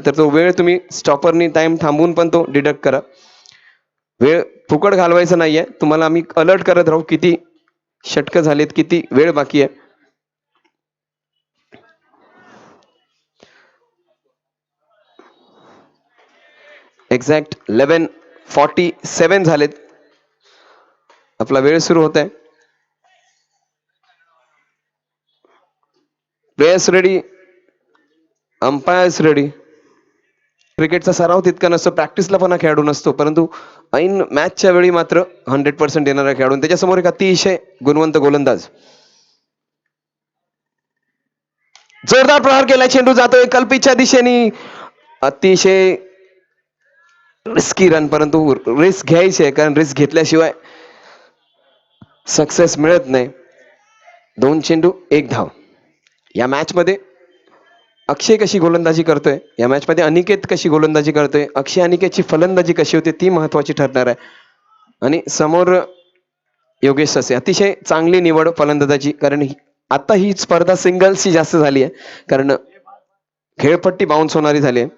तर तो वेळ तुम्ही स्टॉपरनी टाइम थांबवून पण तो डिडक्ट करा. वेळ फुकट घालवायचा नाहीये. तुम्हाला आम्ही अलर्ट करत राहू किती षटकं झालीत, किती वेळ बाकी आहे. एक्झॅक्ट 11:47 झालेत. आपला वेळ सुरू होत आहे. Players ready, umpires ready. क्रिकेटचा सराव तितका नसतो, प्रॅक्टिसला पण हा खेळाडू नसतो, परंतु ऐन मॅचच्या वेळी मात्र 100% देणारा खेळाडू. त्याच्यासमोर एक अतिशय गुणवंत गोलंदाज. जोरदार प्रहार केला, चेंडू जातोय कल्पीच्या दिशेने. अतिशय रिस्की रन, परंतु रिस्क घ्यायची आहे, कारण रिस्क घेतल्याशिवाय सक्सेस मिळत नाही. 2 चेंडू 1 धाव. या मॅच मध्ये अक्षय कशी गोलंदाजी करतोय, या मॅच मध्ये अनिकेत कशी गोलंदाजी करतोय, अक्षय अनिकेतची फलंदाजी कशी होते ती महत्वाची ठरणार आहे. आणि समोर योगेश ससे, अतिशय चांगली निवड फलंदाजाची, कारण आता ही स्पर्धा सिंगल्सची जास्त झाली आहे, कारण खेळपट्टी बाउन्स होणारी झाली आहे.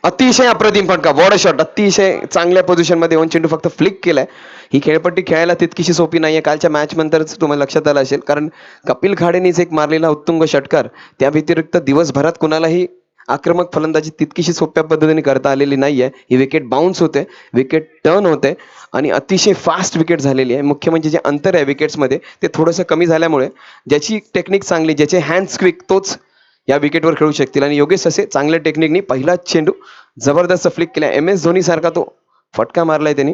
अतिशय अप्रतिम फटका, वॉड शॉट, अतिशय चांगल्या पोझिशन मध्ये 2 चेंडू फक्त फ्लिक केलाय. ही खेळपट्टी खेळायला तितकीशी सोपी नाहीये. कालच्या मॅच नंतरच तुम्हाला लक्षात आलं असेल, कारण कपिल खाडेनीच एक मारलेला उत्तुंग षटकार, त्या व्यतिरिक्त दिवसभरात कुणालाही आक्रमक फलंदाजी तितकीशी सोप्या पद्धतीने करता आलेली नाहीये. ही विकेट बाउन्स होते, विकेट टर्न होते आणि अतिशय फास्ट विकेट झालेली आहे. मुख्य म्हणजे जे अंतर आहे विकेट्स मध्ये ते थोडंसं कमी झाल्यामुळे ज्याची टेक्निक चांगली, ज्याचे हँड्स क्विक, तोच या विकेटवर खेळू शकतील. आणि योगेश ससे चांगल्या टेक्निकनी पहिला चेंडू जबरदस्त फ्लिक केला. MS धोनी सारखा तो फटका मारलाय त्यांनी.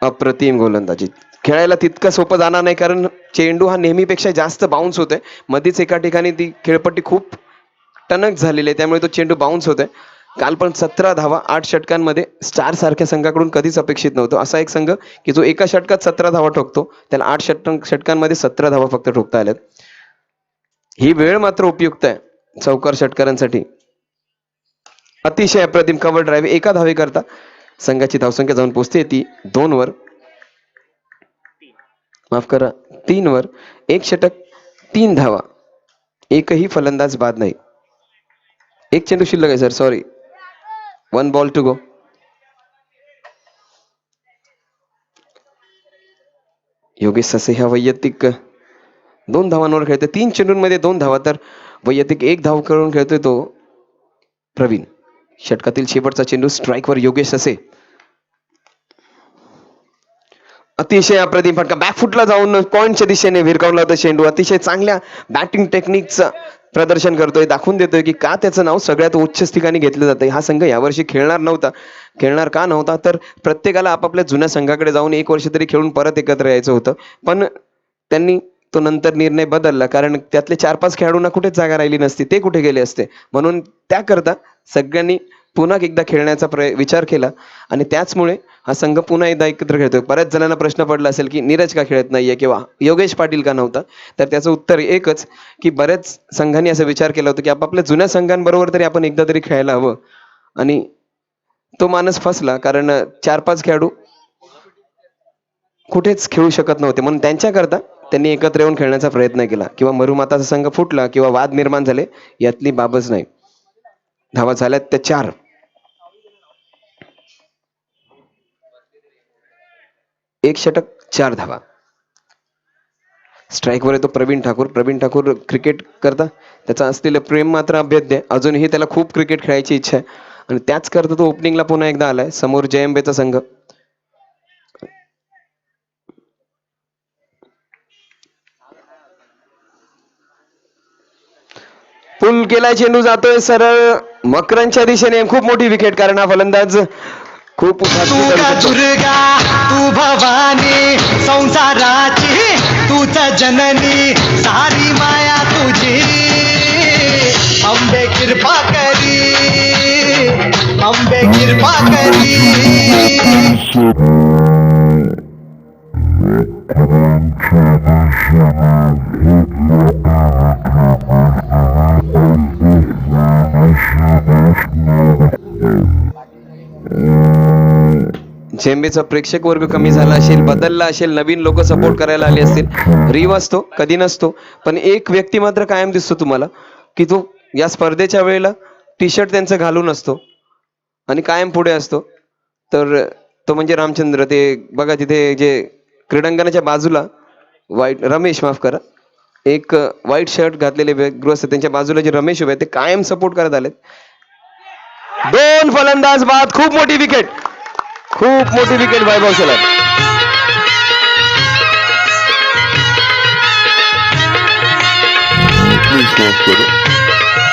अप्रतिम गोलंदाजी, खेळायला तितकं सोपं जाणार नाही, कारण चेंडू हा नेहमीपेक्षा जास्त बाउन्स होतोय. मध्येच एका ठिकाणी ती खेळपट्टी खूप टणक झालेली आहे, त्यामुळे तो चेंडू बाउन्स होतोय. काल पण 17 धावा 8 षटकांमध्ये स्टार सारख्या संघाकडून कधीच अपेक्षित नव्हतं. असा एक संघ की जो एका षटकात 17 धावा ठोकतो, त्याला 8 षटकांमध्ये 17 धावा फक्त ठोकता आल्यात. ही वेळ मात्र उपयुक्त आहे चौकार षटकारांसाठी. अतिशय अप्रतिम कव्हर ड्राईव्ह, एका धावे करता संघाची धावसंख्या जाऊन पोहोचते ती 2 वर, माफ करा 3 वर. 1 षटक 3 धावा, एकही फलंदाज बाद नाही. 1 चेंडू शिल्लक आहे sir, sorry. 1 ball to go. Yogesh ससे ह्या वैयक्तिक 2 धावांवर खेळतोय. 3 चेंडूंमध्ये 2 धावा, तर वैयक्तिक 1 धाव करून खेळतोय तो प्रवीण. षटकातील शेवटचा चेंडू स्ट्राईकवर योगेश ससे. अतिशय अप्रतिम फटका, बॅकफुटला जाऊन पॉइंटच्या दिशेने भिरकावला होता चेंडू. अतिशय चांगल्या बॅटिंग टेक्निकचं प्रदर्शन करतोय, दाखवून देतोय की का त्याचं नाव सगळ्यात उच्च ठिकाणी घेतलं जातंय. हा संघ यावर्षी खेळणार नव्हता. खेळणार का नव्हता, तर प्रत्येकाला आपापल्या जुन्या संघाकडे जाऊन 1 वर्ष तरी खेळून परत एकत्र यायचं होतं. पण त्यांनी तो नंतर निर्णय बदलला, कारण त्यातले 4-5 खेळाडूंना कुठेच जागा राहिली नसती, ते कुठे गेले असते. म्हणून त्याकरता सगळ्यांनी पुन्हा एकदा खेळण्याचा विचार केला आणि त्याचमुळे हा संघ पुन्हा एकदा एकत्र खेळतोय. बऱ्याच जणांना प्रश्न पडला असेल की नीरज का खेळत नाहीये किंवा योगेश पाटील का नव्हता, तर त्याचं उत्तर एकच की बऱ्याच संघांनी असा विचार केला होता की आपापल्या जुन्या संघांबरोबर तरी आपण एकदा तरी खेळायला हवं. आणि तो मानस फसला, कारण 4-5 खेळाडू कुठेच खेळू शकत नव्हते. म्हणून त्यांच्याकरता त्यांनी एकत्र येऊन खेळण्याचा प्रयत्न केला. किंवा मरुमाताचा संघ फुटला किंवा वाद निर्माण झाले, यातली बाबच नाही. धावा झाल्यात त्या 4. एक षटक 4 धावा. स्ट्राईकवर येतो प्रवीण ठाकूर. प्रवीण ठाकूर क्रिकेट करता त्याचा असलेलं प्रेम मात्र अभेद्य. अजूनही त्याला खूप क्रिकेट खेळायची इच्छा आहे आणि त्याच करता तो ओपनिंगला पुन्हा एकदा आलाय. समोर JMBचा संघ. पुल केलाय, चेंडू जातोय सरळ मकरांच्या दिशेने. खूप मोठी विकेट, कारण हा फलंदाज खूप दुर्गा तू भवानी संसाराची तूच जननी, सारी माया तुझी अंबे कृपा करी, अंबे कृपा करी. झेंबेचा प्रेक्षक वर्ग कमी झाला असेल, बदलला असेल, नवीन लोक सपोर्ट करायला आले असतील. रीव असतो कधी नसतो, पण एक व्यक्ती मात्र कायम दिसतो तुम्हाला की तो या स्पर्धेच्या वेळेला टी शर्ट त्यांचं घालून असतो आणि कायम पुढे असतो. तर तो म्हणजे रामचंद्र. ते बघा तिथे जे क्रीडांगणाच्या बाजूला व्हाईट रमेश माफ करा, एक व्हाईट शर्ट घातलेले गृहस्थ त्यांच्या बाजूला जे रमेश उभे आहेत, ते कायम सपोर्ट करत आलेत. 2 फलंदाज बाद. खूप मोठी विकेट, खूप मोठी विकेट वैभव शेलार. प्लीज माफ करा,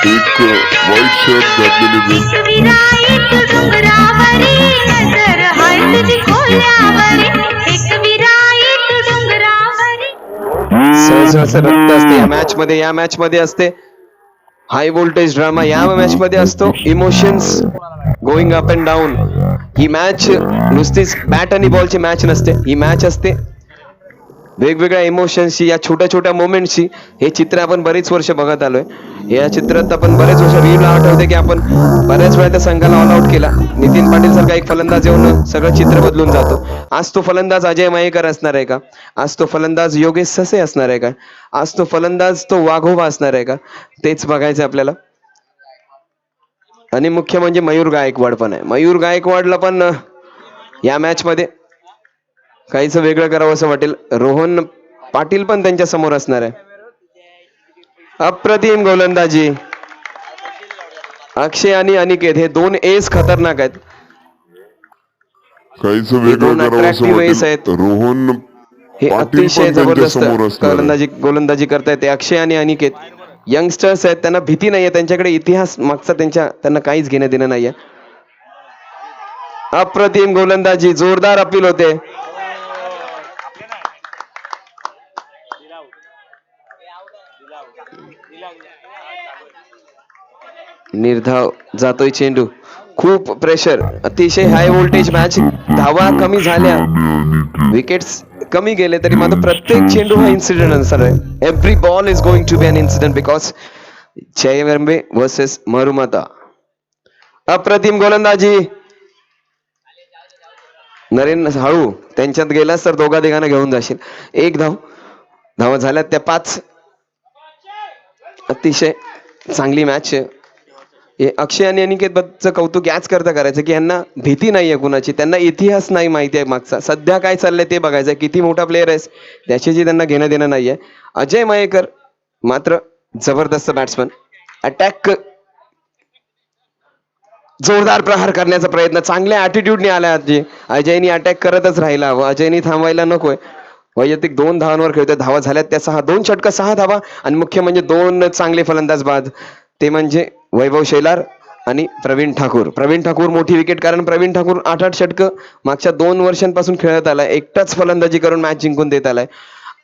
एक व्हाईट शर्ट घातलेले विराईत डोंगरावरी नजर हाय तुझी खोल्यावरी, एक विराईत डोंगरावरी. सहज रक्त असते या मॅच मध्ये असते. हाय व्होल्टेज ड्रामा या मॅच मध्ये असतो. Emotions going up and down. He match नुसतीच बॅट आणि बॉलची मॅच नसते, ही मॅच असते वेगवेगळ्या इमोशन्सची, या छोट्या छोट्या मोमेंटची. हे चित्र आपण बरीच वर्ष बघत आलोय. या चित्रात आपण बरेच वर्ष रीलला आठवते की आपण बऱ्याच वेळा त्या संघाला ऑल आउट केला. नितीन पाटील सारखा एक फलंदाज येऊन सगळं चित्र बदलून जातो. आज तो फलंदाज अजय मयेकर असणार आहे का? आज तो फलंदाज योगेश ससे असणार आहे का? आज तो फलंदाज तो वाघोबा असणार आहे का? तेच बघायचं आपल्याला. आणि मुख्य म्हणजे मयूर गायकवाड पण आहे. मयूर गायकवाडला पण या मॅच मध्ये काहीच वेगळं करावं असं वाटेल. रोहन पाटील पण त्यांच्या समोर असणार आहे. अप्रतिम गोलंदाजी. अक्षय आणि अनिकेत हे 2 एस खतरनाक आहेत. काहीच हे वेगळं 2 करावं असं attractive ace आहेत. वाटेल. रोहन हे पाटील अतिशय पण त्यांच्या जबरदस्त समोर असणार आहे. गोलंदाजी करतायत. ते अक्षय आणि अनिकेत यंगस्टर्स आहेत, त्यांना भीती नाहीये, त्यांच्याकडे इतिहास मागचा त्यांना काहीच घेणं देणं नाहीये. अप्रतिम गोलंदाजी, जोरदार अपील होते. निर्धाव जातोय चेंडू. खूप प्रेशर, अतिशय हाय व्होल्टेज मॅच. धावा कमी झाल्या, विकेट्स कमी गेले तरी मात्र प्रत्येक चेंडू हा इन्सिडेंट असणार आहे. Every ball is going to be an incident because जयवंबे वर्सेस मरुमाता. अप्रतिम गोलंदाजी. नरेंद्र हळू त्यांच्यात गेलास तर दोघा तिघांना घेऊन जाशील. 1 धाव. धावा झाल्यात त्या 5. अतिशय चांगली मॅच. हे अक्षय आणि अनिकेत बद्दलचं कौतुक याच करता करायचं की यांना भीती नाहीये कुणाची, त्यांना इतिहास नाही माहिती आहे मागचा, सध्या काय चाललंय ते बघायचं, किती मोठा प्लेअर आहेस त्याची त्यांना घेणं देणं नाहीये. अजय मयेकर मात्र जबरदस्त बॅट्समन. अटॅक, जोरदार प्रहार करण्याचा प्रयत्न चांगल्या ऍटिट्यूडने आला. अजयनी अटॅक करतच राहिला व अजयनी थांबायला नकोय. वैयक्तिक 2 धावांवर खेळतोय. धावा झाल्यात त्या 6. 2 षटकं 6 धावा आणि मुख्य म्हणजे 2 चांगले फलंदाज बाद. ते म्हणजे वैभव शेलार आणि प्रवीण ठाकूर. प्रवीण ठाकूर मोठी विकेट, कारण प्रवीण ठाकूर 8-8 षटकं मागच्या 2 वर्षांपासून खेळत आलाय. एकटाच फलंदाजी करून मॅच जिंकून देत आलाय.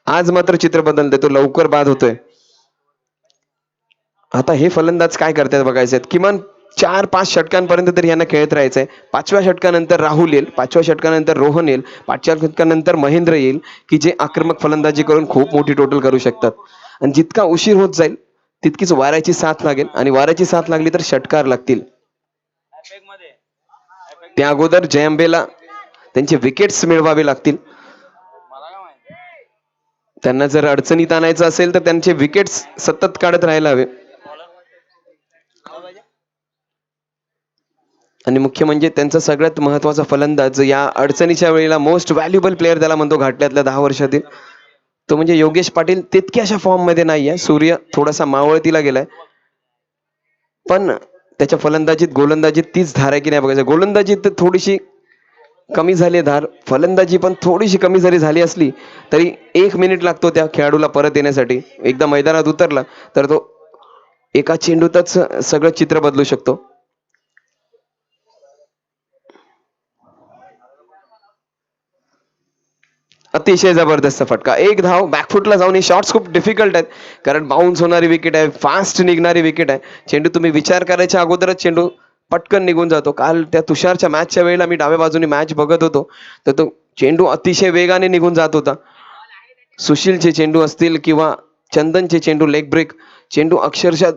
आज मात्र चित्र बदलतंय, तो लवकर बाद होतोय. आता हे फलंदाज काय करतात बघायचे. किमान 4-5 षटकांपर्यंत तरी यांना खेळत राहायचंय. 5व्या षटकानंतर राहुल येईल, 5व्या षटकानंतर रोहन येईल, 5व्या षटकानंतर महेंद्र येईल की जे आक्रमक फलंदाजी करून खूप मोठी टोटल करू शकतात. आणि जितका उशीर होत जाईल तितकीच वाऱ्याची साथ लागेल, आणि वाऱ्याची साथ लागली तर षटकार लागतील. त्या अगोदर जयंबेला त्यांचे विकेट्स मिळवावे लागतील. त्यांना जर अडचणीत आणायचं असेल तर त्यांचे विकेट्स सतत काढत राहायला हवे. आणि मुख्य म्हणजे त्यांचा सगळ्यात महत्वाचा फलंदाज या अडचणीच्या वेळेला मोस्ट व्हॅल्युएबल प्लेअर त्याला म्हणतो घाटल्यातल्या 10 वर्षातील, तो म्हणजे योगेश पाटील. तितक्याशा फॉर्म मध्ये नाहीये. सूर्य थोडासा मावळतीला गेलाय, पण त्याच्या फलंदाजीत गोलंदाजीत तीच धार आहे की नाही बघायचं. गोलंदाजीत थोडीशी कमी झाली धार, फलंदाजी पण थोडीशी कमी जरी झाली असली तरी 1 मिनिट लागतो त्या खेळाडूला परत येण्यासाठी. एकदा मैदानात उतरला तर तो एका चेंडूतच सगळं चित्र बदलू शकतो. अतिशय जबरदस्त फटका. 1 धाव. बॅकफुटला जाऊन. ही शॉट्स खूप डिफिकल्ट आहेत कारण बाउन्स होणारी विकेट आहे, फास्ट निघणारी विकेट आहे. चेंडू तुम्ही विचार करायच्या अगोदरच चेंडू पटकन निघून जातो. काल त्या तुषारच्या मॅचच्या वेळेला मी डाव्या बाजूने मॅच बघत होतो तर तो चेंडू अतिशय वेगाने निघून जात होता. सुशीलचे चेंडू असतील किंवा चंदनचे चेंडू, लेग ब्रेक चेंडू अक्षरशः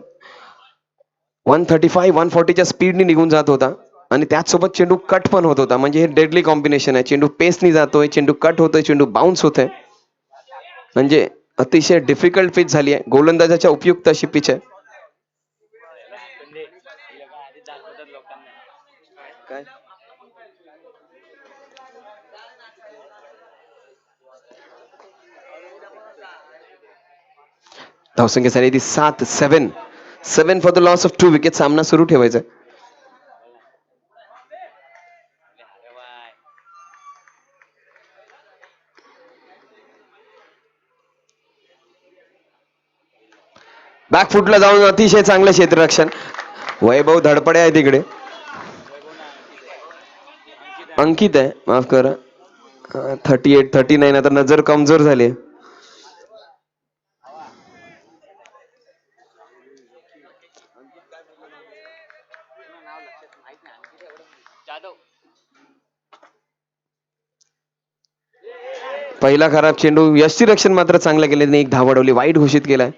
135-140च्या स्पीडने निघून जात होता. आणि त्याचसोबत चेंडू कट पण होत होता. म्हणजे हे डेडली कॉम्बिनेशन आहे. चेंडू पेसनी जातोय, चेंडू कट होतोय, चेंडू बाउन्स होतोय. म्हणजे अतिशय डिफिकल्ट पिच झाली आहे. गोलंदाजाच्या उपयुक्त अशी पिच आहे. काय धावसंख्या झाली ती 7 for the loss of 2 wicket. सामना सुरू ठेवायचा. बॅकफुटला जाऊन अतिशय चांगलं क्षेत्ररक्षण. वैभव धडपडे आहे तिकडे. अंकित आहे, माफ करा. 38-39. आता नजर कमजोर झाली. पहिला खराब चेंडू. यष्टीरक्षण मात्र चांगलं केलं. एक धाव अडवली. वाईट घोषित केलाय.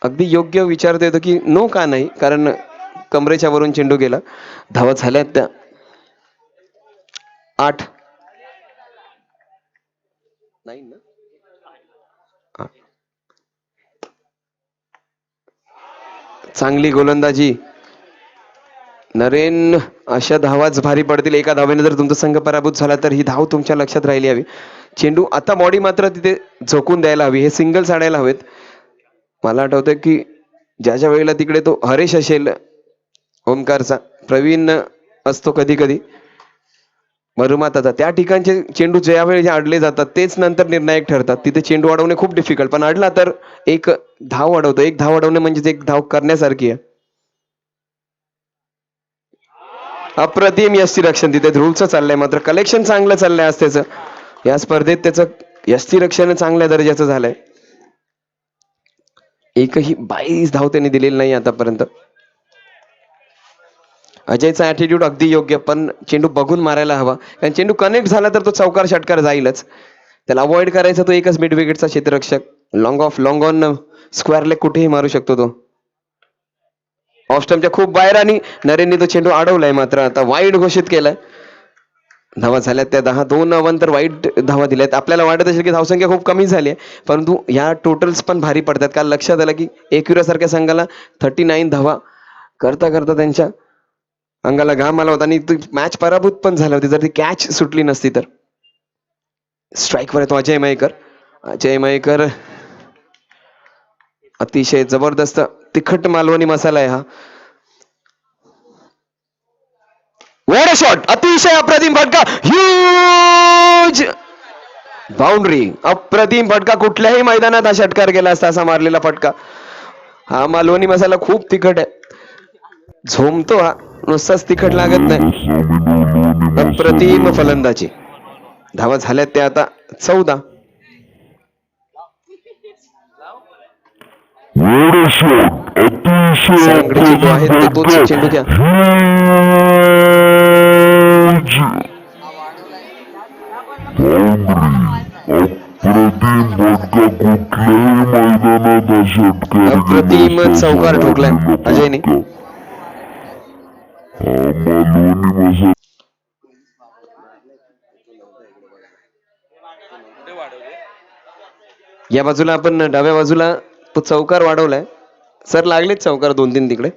अगदी योग्य विचारता येतो की नो का नाही, कारण कमरेच्या वरून चेंडू गेला. धावा झाल्यात त्या 8. नाही ना. चांगली गोलंदाजी. नरेन, अशा धावाच भारी पडतील. एका धावेने जर तुमचा संघ पराभूत झाला तर ही धाव तुमच्या लक्षात राहिली हवी. चेंडू आता बॉडी मात्र तिथे झोकून द्यायला हवी. हे सिंगल्स आणायला हवेत. मला आठवतंय की ज्या वेळेला तिकडे तो हरेश असेल ओमकारचा, प्रवीण असतो कधी कधी मरुमाताचा, त्या ठिकाणचे चेंडू ज्यावेळी अडले जातात तेच नंतर निर्णायक ठरतात. तिथे चेंडू अडवणे खूप डिफिकल्ट, पण अडला तर एक धाव अडवतो. एक धाव अडवणे म्हणजे एक धाव करण्यासारखी आहे. अप्रतिम यष्टीरक्षण. तिथे ध्रुवचं चाललंय, मात्र कलेक्शन चांगलं चाललंय आज त्याचं. या स्पर्धेत त्याचं यष्टीरक्षण चांगल्या दर्जाचं झालंय. एकही 22 धाव त्यांनी दिलेली नाही आतापर्यंत. अजयचा ऍटिट्यूड अगदी योग्य, पण चेंडू बघून मारायला हवा. कारण चेंडू कनेक्ट झाला तर तो चौकार षटकार जाईलच. त्याला अवॉइड करायचा तो एकच मिड विकेटचा क्षेत्ररक्षक. लॉंग ऑन स्क्वेअर लेग कुठेही मारू शकतो तो. ऑफ स्टंपच्या खूप बाहेर आणि नरेनने तो चेंडू अडवलाय, मात्र आता वाईड घोषित केलाय. धावा झाल्यात त्या 10. 2 अवंतर वाईट धावा दिल्यात. आपल्याला वाटत असेल की धावसंख्या खूप कमी झाली आहे, परंतु या टोटल्स पण भारी पडतात. काल लक्षात आलं की एकविरा सारख्या संघाला 39 धावा करता करता त्यांच्या अंगाला घाम आला होता आणि मॅच पराभूत पण झाली होती जर ती कॅच सुटली नसती तर. स्ट्राईकवर येतो अजय मयेकर. अजय मयेकर अतिशय जबरदस्त तिखट मालवणी मसाला आहे हा. What a shot. अतिशय अप्रतिम फटका. Huge boundary. अप्रतिम फटका. कुठल्याही मैदानात हा षटकार गेला असता असा मारलेला फटका. हा मालवणी मसाला खूप तिखट आहे. झोमतो हा, नुसताच तिखट लागत नाही. अप्रतिम फलंदाजी. धावा झाल्यात त्या आता 14. सरांकडे चेंडू आहेत ते तोच चेंडू घ्या. अप्रतिम चौकार ठोकलाय अजयने. या बाजूला आपण डाव्या बाजूला तो चौकार वाढवलाय. सर लागलेच चौकार 2-3 तिकडे.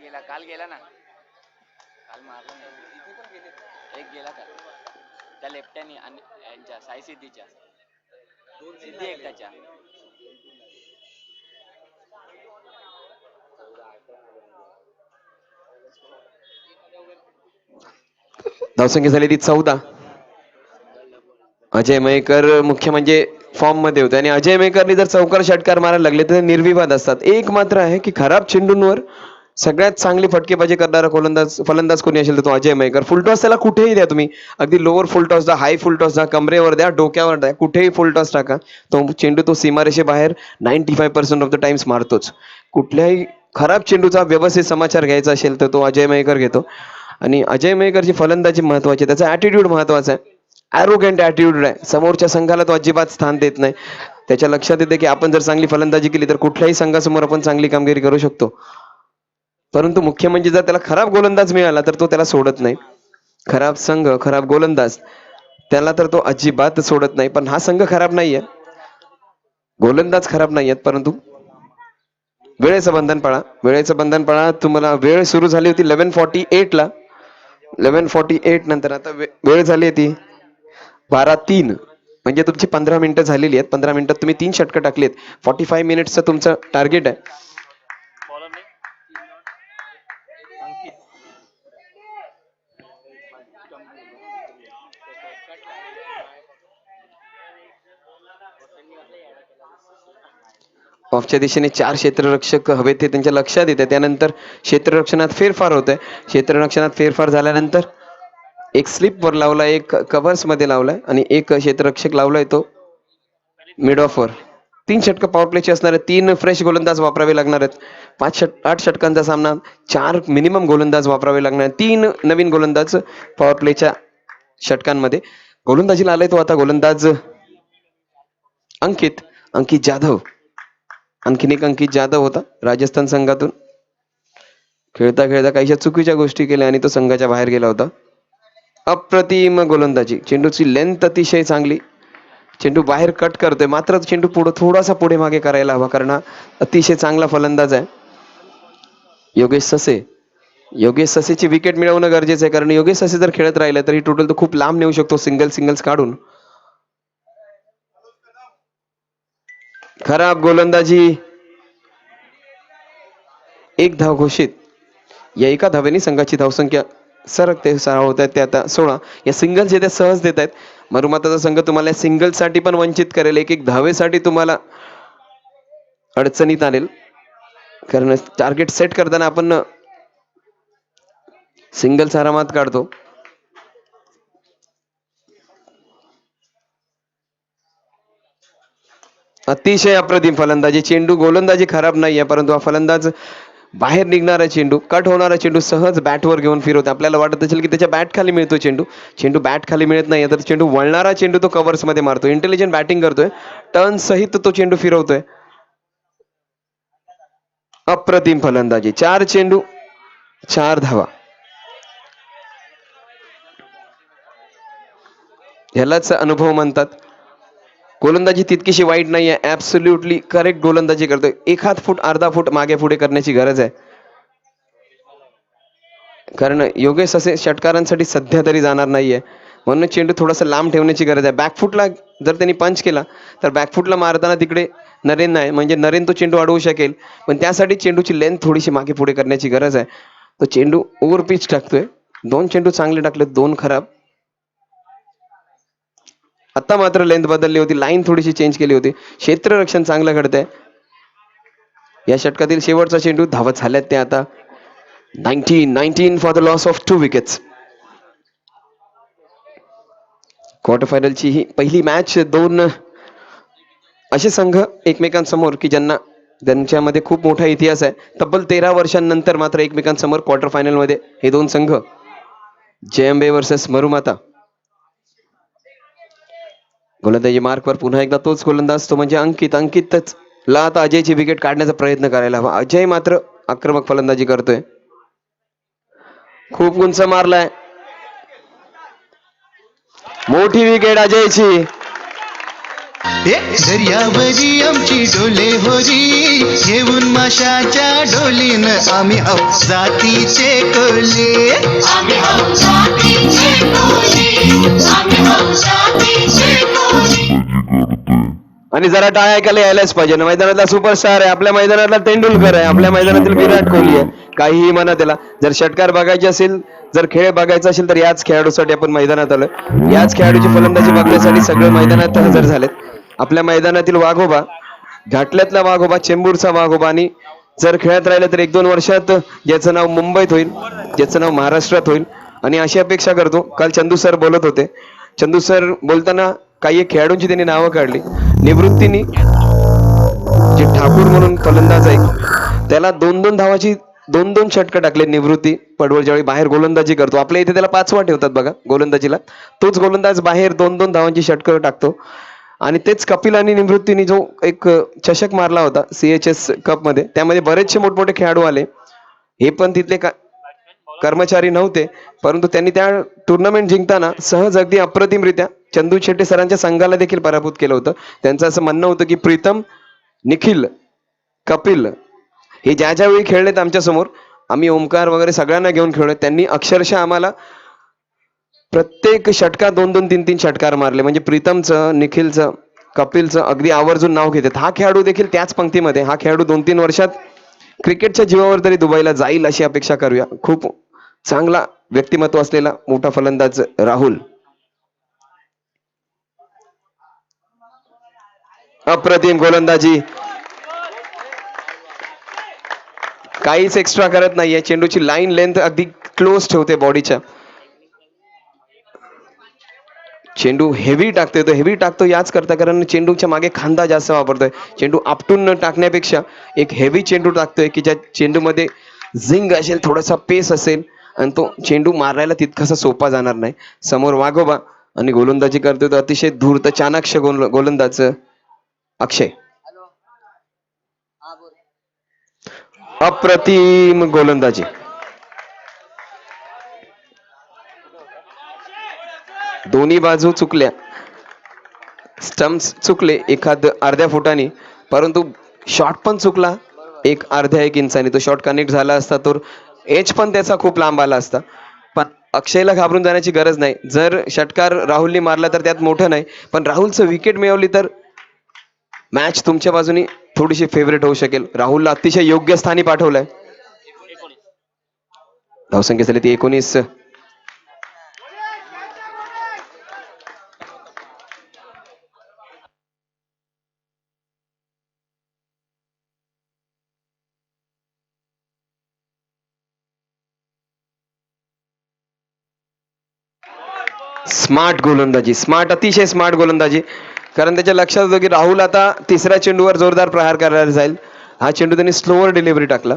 गेला काल गेला ना, काल मारला नाही. एक गेला काल त्या लेफ्टॅनी आणि यांच्या साई सिद्धीच्या. सिद्धी एक त्याच्या. धावसंख्या झाली ती 14. अजय मयेकर मुख्य म्हणजे फॉर्म मध्ये होते आणि अजय मयेकरने जर चौकार षटकार मारायला लागले तर निर्विवाद असतात. एक मात्र आहे की खराब चेंडूंवर सगळ्यात चांगली फटकेबाजी करणारा फलंदाज कोणी असेल तर तो अजय मयेकर. फुलटॉस त्याला कुठेही द्या तुम्ही. अगदी लोअर फुलटॉस द्या, हाय फुलटॉस द्या, कमरेवर द्या, डोक्यावर द्या, कुठेही फुलटॉस टाका, तो चेंडू तो सीमारेषेबाहेर 95% ऑफ द टाइम्स मारतोच. कुठल्याही खराब चेंडूचा व्यवस्थित समाचार घ्यायचा असेल तर तो अजय मयेकर घेतो. आणि अजय मयेकरची फलंदाजी महत्वाची आहे, त्याचा ऍटिट्यूड महत्वाचा आहे. ॲरोगंट ॲटिट्यूड आहे, समोरच्या संघाला तो अजिबात स्थान देत नाही. त्याच्या लक्षात येते की आपण जर चांगली फलंदाजी केली तर कुठल्याही संघासमोर आपण चांगली कामगिरी करू शकतो. परंतु मुख्य म्हणजे जर त्याला खराब गोलंदाज मिळाला तर तो त्याला सोडत नाही. खराब संघ, खराब गोलंदाज त्याला तर तो अजिबात सोडत नाही. पण हा संघ खराब नाहीये, गोलंदाज खराब नाहीयेत, परंतु वेळेचं बंधन पाळा. वेळेचं बंधन पाळा. तुम्हाला वेळ सुरू झाली होती 11:48 ला, 11:48 नंतर आता वेळ झाली ती 12:03, म्हणजे तुमची 15 मिनिटं झालेली आहेत. 15 मिनिटात तुम्ही 3 षटकं टाकलीत. 45 मिनिट्सचं तुमचं टार्गेट आहे. ऑफच्या दिशेने 4 क्षेत्ररक्षक हवे ते त्यांच्या लक्षात येते. त्यानंतर क्षेत्ररक्षणात फेरफार होत आहे. क्षेत्ररक्षणात फेरफार झाल्यानंतर एक स्लिप वर लावलाय, एक कव्हर्स मध्ये लावलाय आणि एक क्षेत्ररक्षक लावलाय तो मिड ऑफ वर. 3 षटकं पॉवर प्लेचे असणार आहेत. 3 फ्रेश गोलंदाज वापरावे लागणार आहेत. 8 षटकांचा सामना, 4 मिनिमम गोलंदाज वापरावे लागणार आहेत. 3 नवीन गोलंदाज पॉवर प्लेच्या षटकांमध्ये. गोलंदाजीला आलाय तो आता गोलंदाज अंकित जाधव. आणखीन एक अंकित जाधव होता राजस्थान संघातून. खेळता खेळता काहीशा चुकीच्या गोष्टी केल्या आणि तो संघाच्या बाहेर गेला होता. अप्रतिम गोलंदाजी. चेंडूची लेंथ अतिशय चांगली. चेंडू बाहेर कट करतोय, मात्र चेंडू थोडासा पुढे मागे करायला हवा, कारण हा अतिशय चांगला फलंदाज आहे योगेश ससे. योगेश ससेची विकेट मिळवणं गरजेचं आहे, कारण योगेश ससे जर खेळत राहिला तरी टोटल तो खूप लांब नेऊ शकतो सिंगल्स काढून. खराब गोलंदाजी. 1 धाव घोषित. या एका धावेने संघाची धावसंख्या सरकते. 6 होत आहेत ते आता 16. या सिंगल्स जे ते सहज देत आहेत. मरुमाताचा संघ तुम्हाला सिंगल्स साठी पण वंचित करेल. एक धावेसाठी तुम्हाला अडचणीत आणेल, कारण टार्गेट सेट करताना आपण सिंगल्स आरामात काढतो. अतिशय अप्रतिम फलंदाजी. चेंडू गोलंदाजी खराब नाहीये, परंतु हा फलंदाज बाहेर निघणारा चेंडू, कट होणारा चेंडू सहज बॅटवर घेऊन फिरवतो. आपल्याला वाटत असेल की त्याच्या बॅट खाली मिळतो चेंडू. चेंडू बॅट खाली मिळत नाही, तर चेंडू वळणारा चेंडू तो कव्हर्स मध्ये मारतो. इंटेलिजंट बॅटिंग करतोय, टर्न सहित तो चेंडू फिरवतोय. अप्रतिम फलंदाजी. 4 चेंडू 4 धावा. ह्यालाच अनुभव म्हणतात. गोलंदाजी तितकीशी वाईट नाहीये, ऍब्सोल्युटली करेक्ट गोलंदाजी करतोय. 1 हात फूट अर्धा फूट मागे पुढे करण्याची गरज आहे, कारण योगेश असे षटकारांसाठी सध्या तरी जाणार नाहीये. म्हणून चेंडू थोडासा लांब ठेवण्याची गरज आहे. बॅकफुटला जर त्यांनी पंच केला तर बॅकफुटला मारताना तिकडे नरेन नाही, म्हणजे नरेन तो चेंडू अडवू शकेल, पण त्यासाठी चेंडूची लेंथ थोडीशी मागे पुढे करण्याची गरज आहे. तो चेंडू ओव्हर पिच टाकतोय. 2 चेंडू चांगले टाकले, 2 खराब. आता मात्र लेंथ बदलली होती, लाईन थोडीशी चेंज केली होती. क्षेत्ररक्षण चांगलं घडतंय. या षटकातील शेवटचा चेंडू धावत झाल्यात ते आता 19 for the loss of 2 wickets. Quarter फायनलची ही पहिली मॅच. 2 असे संघ एकमेकांसमोर की ज्यांच्यामध्ये खूप मोठा इतिहास आहे. तब्बल 13 वर्षांनंतर मात्र एकमेकांसमोर क्वार्टर फायनल मध्ये हे 2 संघ. जयंबे वर्सेस मरुमाता. गोलंदाजी मार्कवर पुन्हा एकदा तोच गोलंदाज, तो म्हणजे अंकितच ला आता अजयची विकेट काढण्याचा प्रयत्न करायला हवा. अजय मात्र आक्रमक फलंदाजी करतोय. खूप उंच मारलाय. मोठी विकेट अजयची. दर्यावरी आमची डोले होरी, घेऊन माशाच्या डोलीनं आम्ही जातीचे कोले. आणि जरा टाळ्या ऐकायला यायलाच पाहिजे ना. मैदानातला सुपरस्टार आहे, आपल्या मैदानातला तेंडुलकर आहे, आपल्या मैदानातील विराट कोहली आहे. काहीही म्हणा त्याला. जर षटकार बघायचे असेल, जर खेळ बघायचा असेल तर याच खेळाडूसाठी आपण मैदानात आलोय. याच खेळाडूची फलंदाजी बघण्यासाठी सगळे मैदानात हजर झालेत. आपल्या मैदानातील वाघोबा, घाटल्यातला वाघोबा, चेंबूरचा वाघोबा, आणि जर खेळत राहिलं तर 1-2 वर्षात ज्याचं नाव मुंबईत होईल, ज्याचं नाव महाराष्ट्रात होईल, आणि अशी अपेक्षा करतो. काल चंदू सर बोलत होते. चंदू सर बोलताना काही खेळाडूंची त्यांनी नावं काढली. निवृत्तीने जे ठाकूर म्हणून फलंदाज आहे, त्याला 2-2 धावाची दोन दोन षटकं टाकले निवृत्ती पडवळ ज्यावेळी बाहेर गोलंदाजी करतो. आपल्या इथे त्याला 5वा ठेवतात बघा गोलंदाजीला. तोच गोलंदाज बाहेर दोन दोन धावांची षटकं टाकतो. आणि तेच कपिल आणि निवृत्तीने जो एक चषक मारला होता CHS कप मध्ये, त्यामध्ये बरेचसे मोठमोठे खेळाडू आले. हे पण तिथले कर्मचारी नव्हते, परंतु त्यांनी त्या टुर्नामेंट जिंकताना सहज अगदी अप्रतिमरित्या चंदू शेट्टी सरांच्या संघाला देखील पराभूत केलं होतं. त्यांचं असं म्हणणं होतं की प्रीतम, निखिल, कपिल हे ज्या ज्यावेळी खेळलेत आमच्या समोर, आम्ही ओमकार वगैरे सगळ्यांना घेऊन खेळलोय. त्यांनी अक्षरशः आम्हाला प्रत्येक षटकात 2-2, 3-3 षटकार मारले. म्हणजे प्रीतमचं, निखिलचं, कपिलचं अगदी आवर्जून नाव घेतात. हा खेळाडू देखील त्याच पंक्तीमध्ये. हा खेळाडू 2-3 वर्षात क्रिकेटच्या जीवावर तरी दुबईला जाईल अशी अपेक्षा करूया. खूप चांगला व्यक्तिमत्व असलेला मोठा फलंदाज राहुल. अप्रतिम गोलंदाजी, काहीच एक्स्ट्रा करत नाहीये. चेंडूची लाईन लेंथ अगदी क्लोज ठेवते बॉडीच्या. चेंडू हेवी टाकतोय, तो हेवी टाकतो याच करता कारण चेंडूच्या मागे खांदा जास्त वापरतोय. चेंडू आपटून न टाकण्यापेक्षा एक हेवी चेंडू टाकतोय की ज्या चेंडूमध्ये झिंग असेल, थोडासा पेस असेल आणि तो चेंडू मारायला तितकासा सोपा जाणार नाही. समोर वाघोबा आणि गोलंदाजी करतोय तो अतिशय धूर्त चाणाक्ष गोलंदाज अक्षय. अप्रतिम गोलंदाजी. दोन्ही बाजू चुकल्या, स्टम्प्स चुकले एखाद अर्ध्या फुटाने, परंतु शॉट पण चुकला एक अर्ध्या 1 इंचाने. तो शॉट कनेक्ट झाला असता तर एज पण त्याचा खूप लांब आला असता. पण अक्षयला घाबरून जाण्याची गरज नाही. जर षटकार राहुलने मारला तर त्यात मोठं नाही, पण राहुलचं विकेट मिळवली तर मॅच तुमच्या बाजूने थोडीशी फेवरेट होऊ शकेल. राहुलला अतिशय योग्य स्थानी पाठवलंय. धावसंख्या झाली ती 19. स्मार्ट गोलंदाजी, स्मार्ट, अतिशय स्मार्ट गोलंदाजी. कारण त्याच्या लक्षात होतं की राहुल आता तिसऱ्या चेंडूवर जोरदार प्रहार करायला जाईल. हा चेंडू त्यांनी स्लोअर डिलिव्हरी टाकला.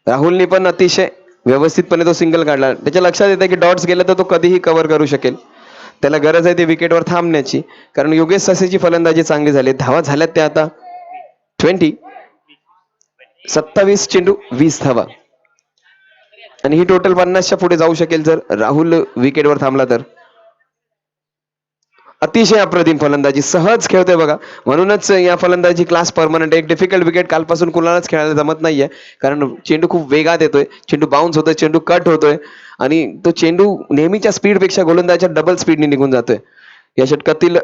राहुलने पण अतिशय व्यवस्थितपणे तो सिंगल काढला. त्याच्या लक्षात येतं की डॉट्स गेला तर तो कधीही कव्हर करू शकेल. त्याला गरज आहे ते विकेटवर थांबण्याची, कारण योगेश ससेची फलंदाजी चांगली झाली. धावा झाल्यात त्या आता 20. 27 चेंडू 20 धावा आणि ही टोटल 50च्या पुढे जाऊ शकेल जर राहुल विकेटवर थांबला तर. अतिशय अप्रतिम फलंदाजी, सहज खेळतोय बघा. म्हणूनच या फलंदाजी क्लास परमनंट. एक डिफिकल्ट विकेट कालपासून कुणालाच खेळायला जमत नाहीये, कारण चेंडू खूप वेगात येतोय, चेंडू बाउन्स होतोय, चेंडू कट होतोय आणि तो चेंडू नेहमीच्या स्पीडपेक्षा गोलंदाजाच्या डबल स्पीडने निघून जातोय. या षटकातील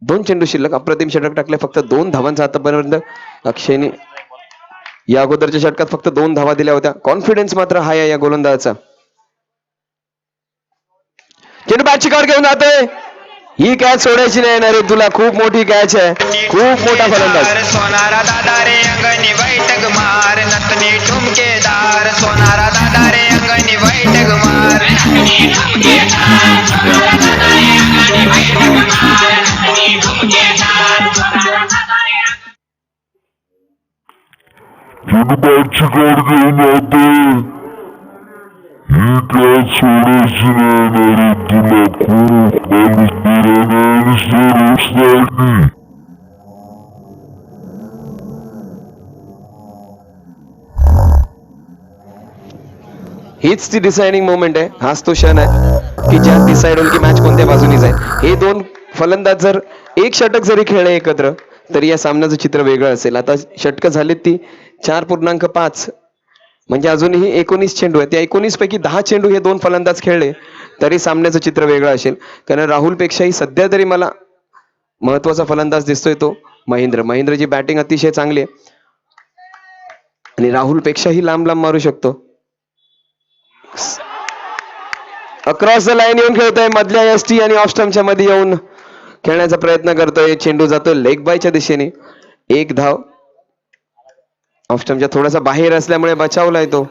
2 चेंडू शिल्लक. अप्रतिम षटक टाकले, फक्त 2 धावांचा आतापर्यंत अक्षयने. या अगोदरच्या षटकात फक्त 2 धावा दिल्या होत्या. कॉन्फिडन्स मात्र हाय आहे या गोलंदाजाचा. चेंडू बॅटची कव्हर घेऊन जातोय. ही कॅच सोडायची नाही ना रे, तुला खूप मोठी कॅच आहे, खूप मोठा फलंदाज. सोनारा दादा रे अंगणी बैठक मार, नतनी ठुमकेदार. सोनारा दादा रे अंगणी बैठक मार. जनताची कार घेऊन जाते. ही कॅच सोडायची नाही रे, तुला खूप बलुसदाराने आणि सरसदारनी. हीच ती डिसाइडिंग मोमेंट आहे. हाच तो क्षण आहे की ज्यात डिसाइड होईल की मॅच कोणत्या बाजूनी जाईल. हे 2 फलंदाज जर एक षटक जरी खेळले एकत्र तरी या सामन्याचं चित्र वेगळं असेल. आता षटकं झालीत ती 4.5, म्हणजे अजूनही 19 चेंडू आहेत. त्या 19 पैकी 10 चेंडू हे 2 फलंदाज खेळले तरी सामन्याचं चित्र वेगळं असेल. कारण राहुलपेक्षाही सध्या तरी मला महत्वाचा फलंदाज दिसतोय तो महेंद्र. महेंद्रची बॅटिंग अतिशय चांगली आहे आणि राहुलपेक्षाही लांब लांब मारू शकतो. अक्रॉस द लाईन येऊन खेळतोय, मधल्या एसटी आणि ऑफ स्टंपच्या मध्ये येऊन खेळण्याचा प्रयत्न करतोय. चेंडू जातोय लेग बायच्या दिशेने. 1 धाव. ऑफ स्टंपच्या थोडासा बाहेर असल्यामुळे बचावलाय तो.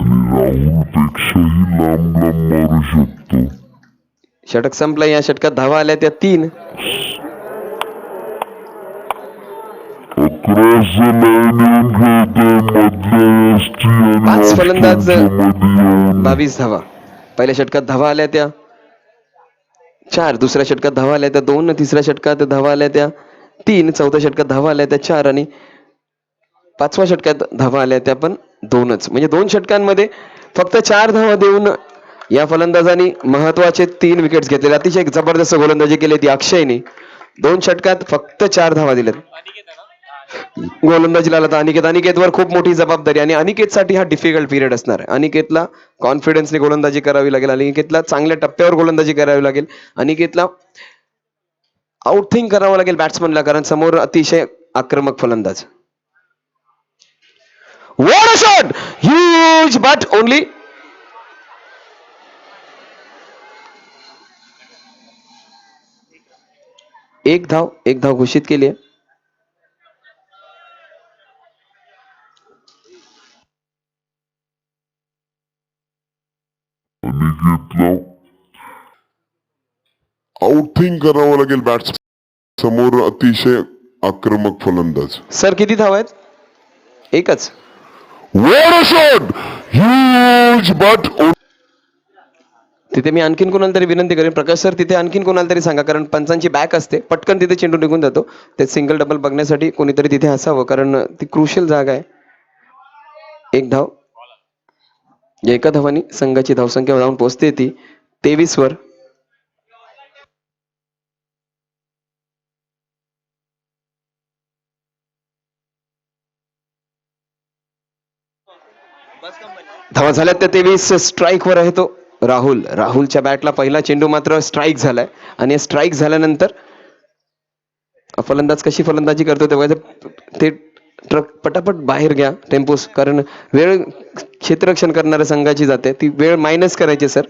राहुलपेक्षाही लांब लांब मारू शकतो. षटक संपलं. या षटकात धावा आल्या त्या 3. अक्रॉस द लाईन येऊन खेळतोय, मधल्या एसटी आणि फलंदाज 22 धावा. पहिल्या षटकात धावा आल्या त्या 4, दुसऱ्या षटकात धावा आल्या त्या 2, तिसऱ्या षटकात धावा आल्या त्या 3, चौथ्या षटकात धावा आल्या त्या 4 आणि 5व्या षटकात धावा आल्या त्या पण 2च. म्हणजे 2 षटकांमध्ये फक्त 4 धावा देऊन या फलंदाजांनी महत्वाचे 3 विकेट्स घेतले. अतिशय जबरदस्त गोलंदाजी केली ती अक्षयने. 2 षटकात फक्त 4 धावा दिल्यात. गोलंदाजीला आला तर अनिकेतवर खूप मोठी जबाबदारी आणि अनिकेतसाठी हा डिफिकल्ट पिरियड असणार आहे. अनिकेतला कॉन्फिडन्सने गोलंदाजी करावी लागेल. अनिकेतला चांगल्या टप्प्यावर गोलंदाजी करावी लागेल. अनिकेतला आउटथिंक करावं लागेल बॅट्समनला, कारण समोर अतिशय आक्रमक फलंदाज. What a shot! Huge, but only एक धाव घोषित केली आहे. अनिकेतला आउटिंग करावं लागेल बॅट्स समोर अतिशय आक्रमक फलंदाज. सर किती धाव आहेत? एकच. What a shot! Huge, but तिथे मी आणखीन कोणाला तरी विनंती करेन, प्रकाश सर तिथे आणखीन कोणाला तरी सांगा, कारण पंचांची बॅक असते, पटकन तिथे चेंडू निघून जातो. ते सिंगल डबल बघण्यासाठी कोणीतरी तिथे असावं, कारण ती क्रुशियल जागा आहे. एक धाव. एका धावानी संघाची धावसंख्या जाऊन पोहोचते ती 23 वर. धावा झाल्यात त्या 23. स्ट्राईक वर आहे तो राहुलच्या बॅटला पहिला चेंडू मात्र स्ट्राईक झालाय आणि स्ट्राईक झाल्यानंतर फलंदाज कशी फलंदाजी करतो तेव्हा ते ट्रक पटापट बाहेर घ्या टेम्पोस, कारण वेळ क्षेत्ररक्षण करणाऱ्या संघाची जाते, ती वेळ मायनस करायची सर.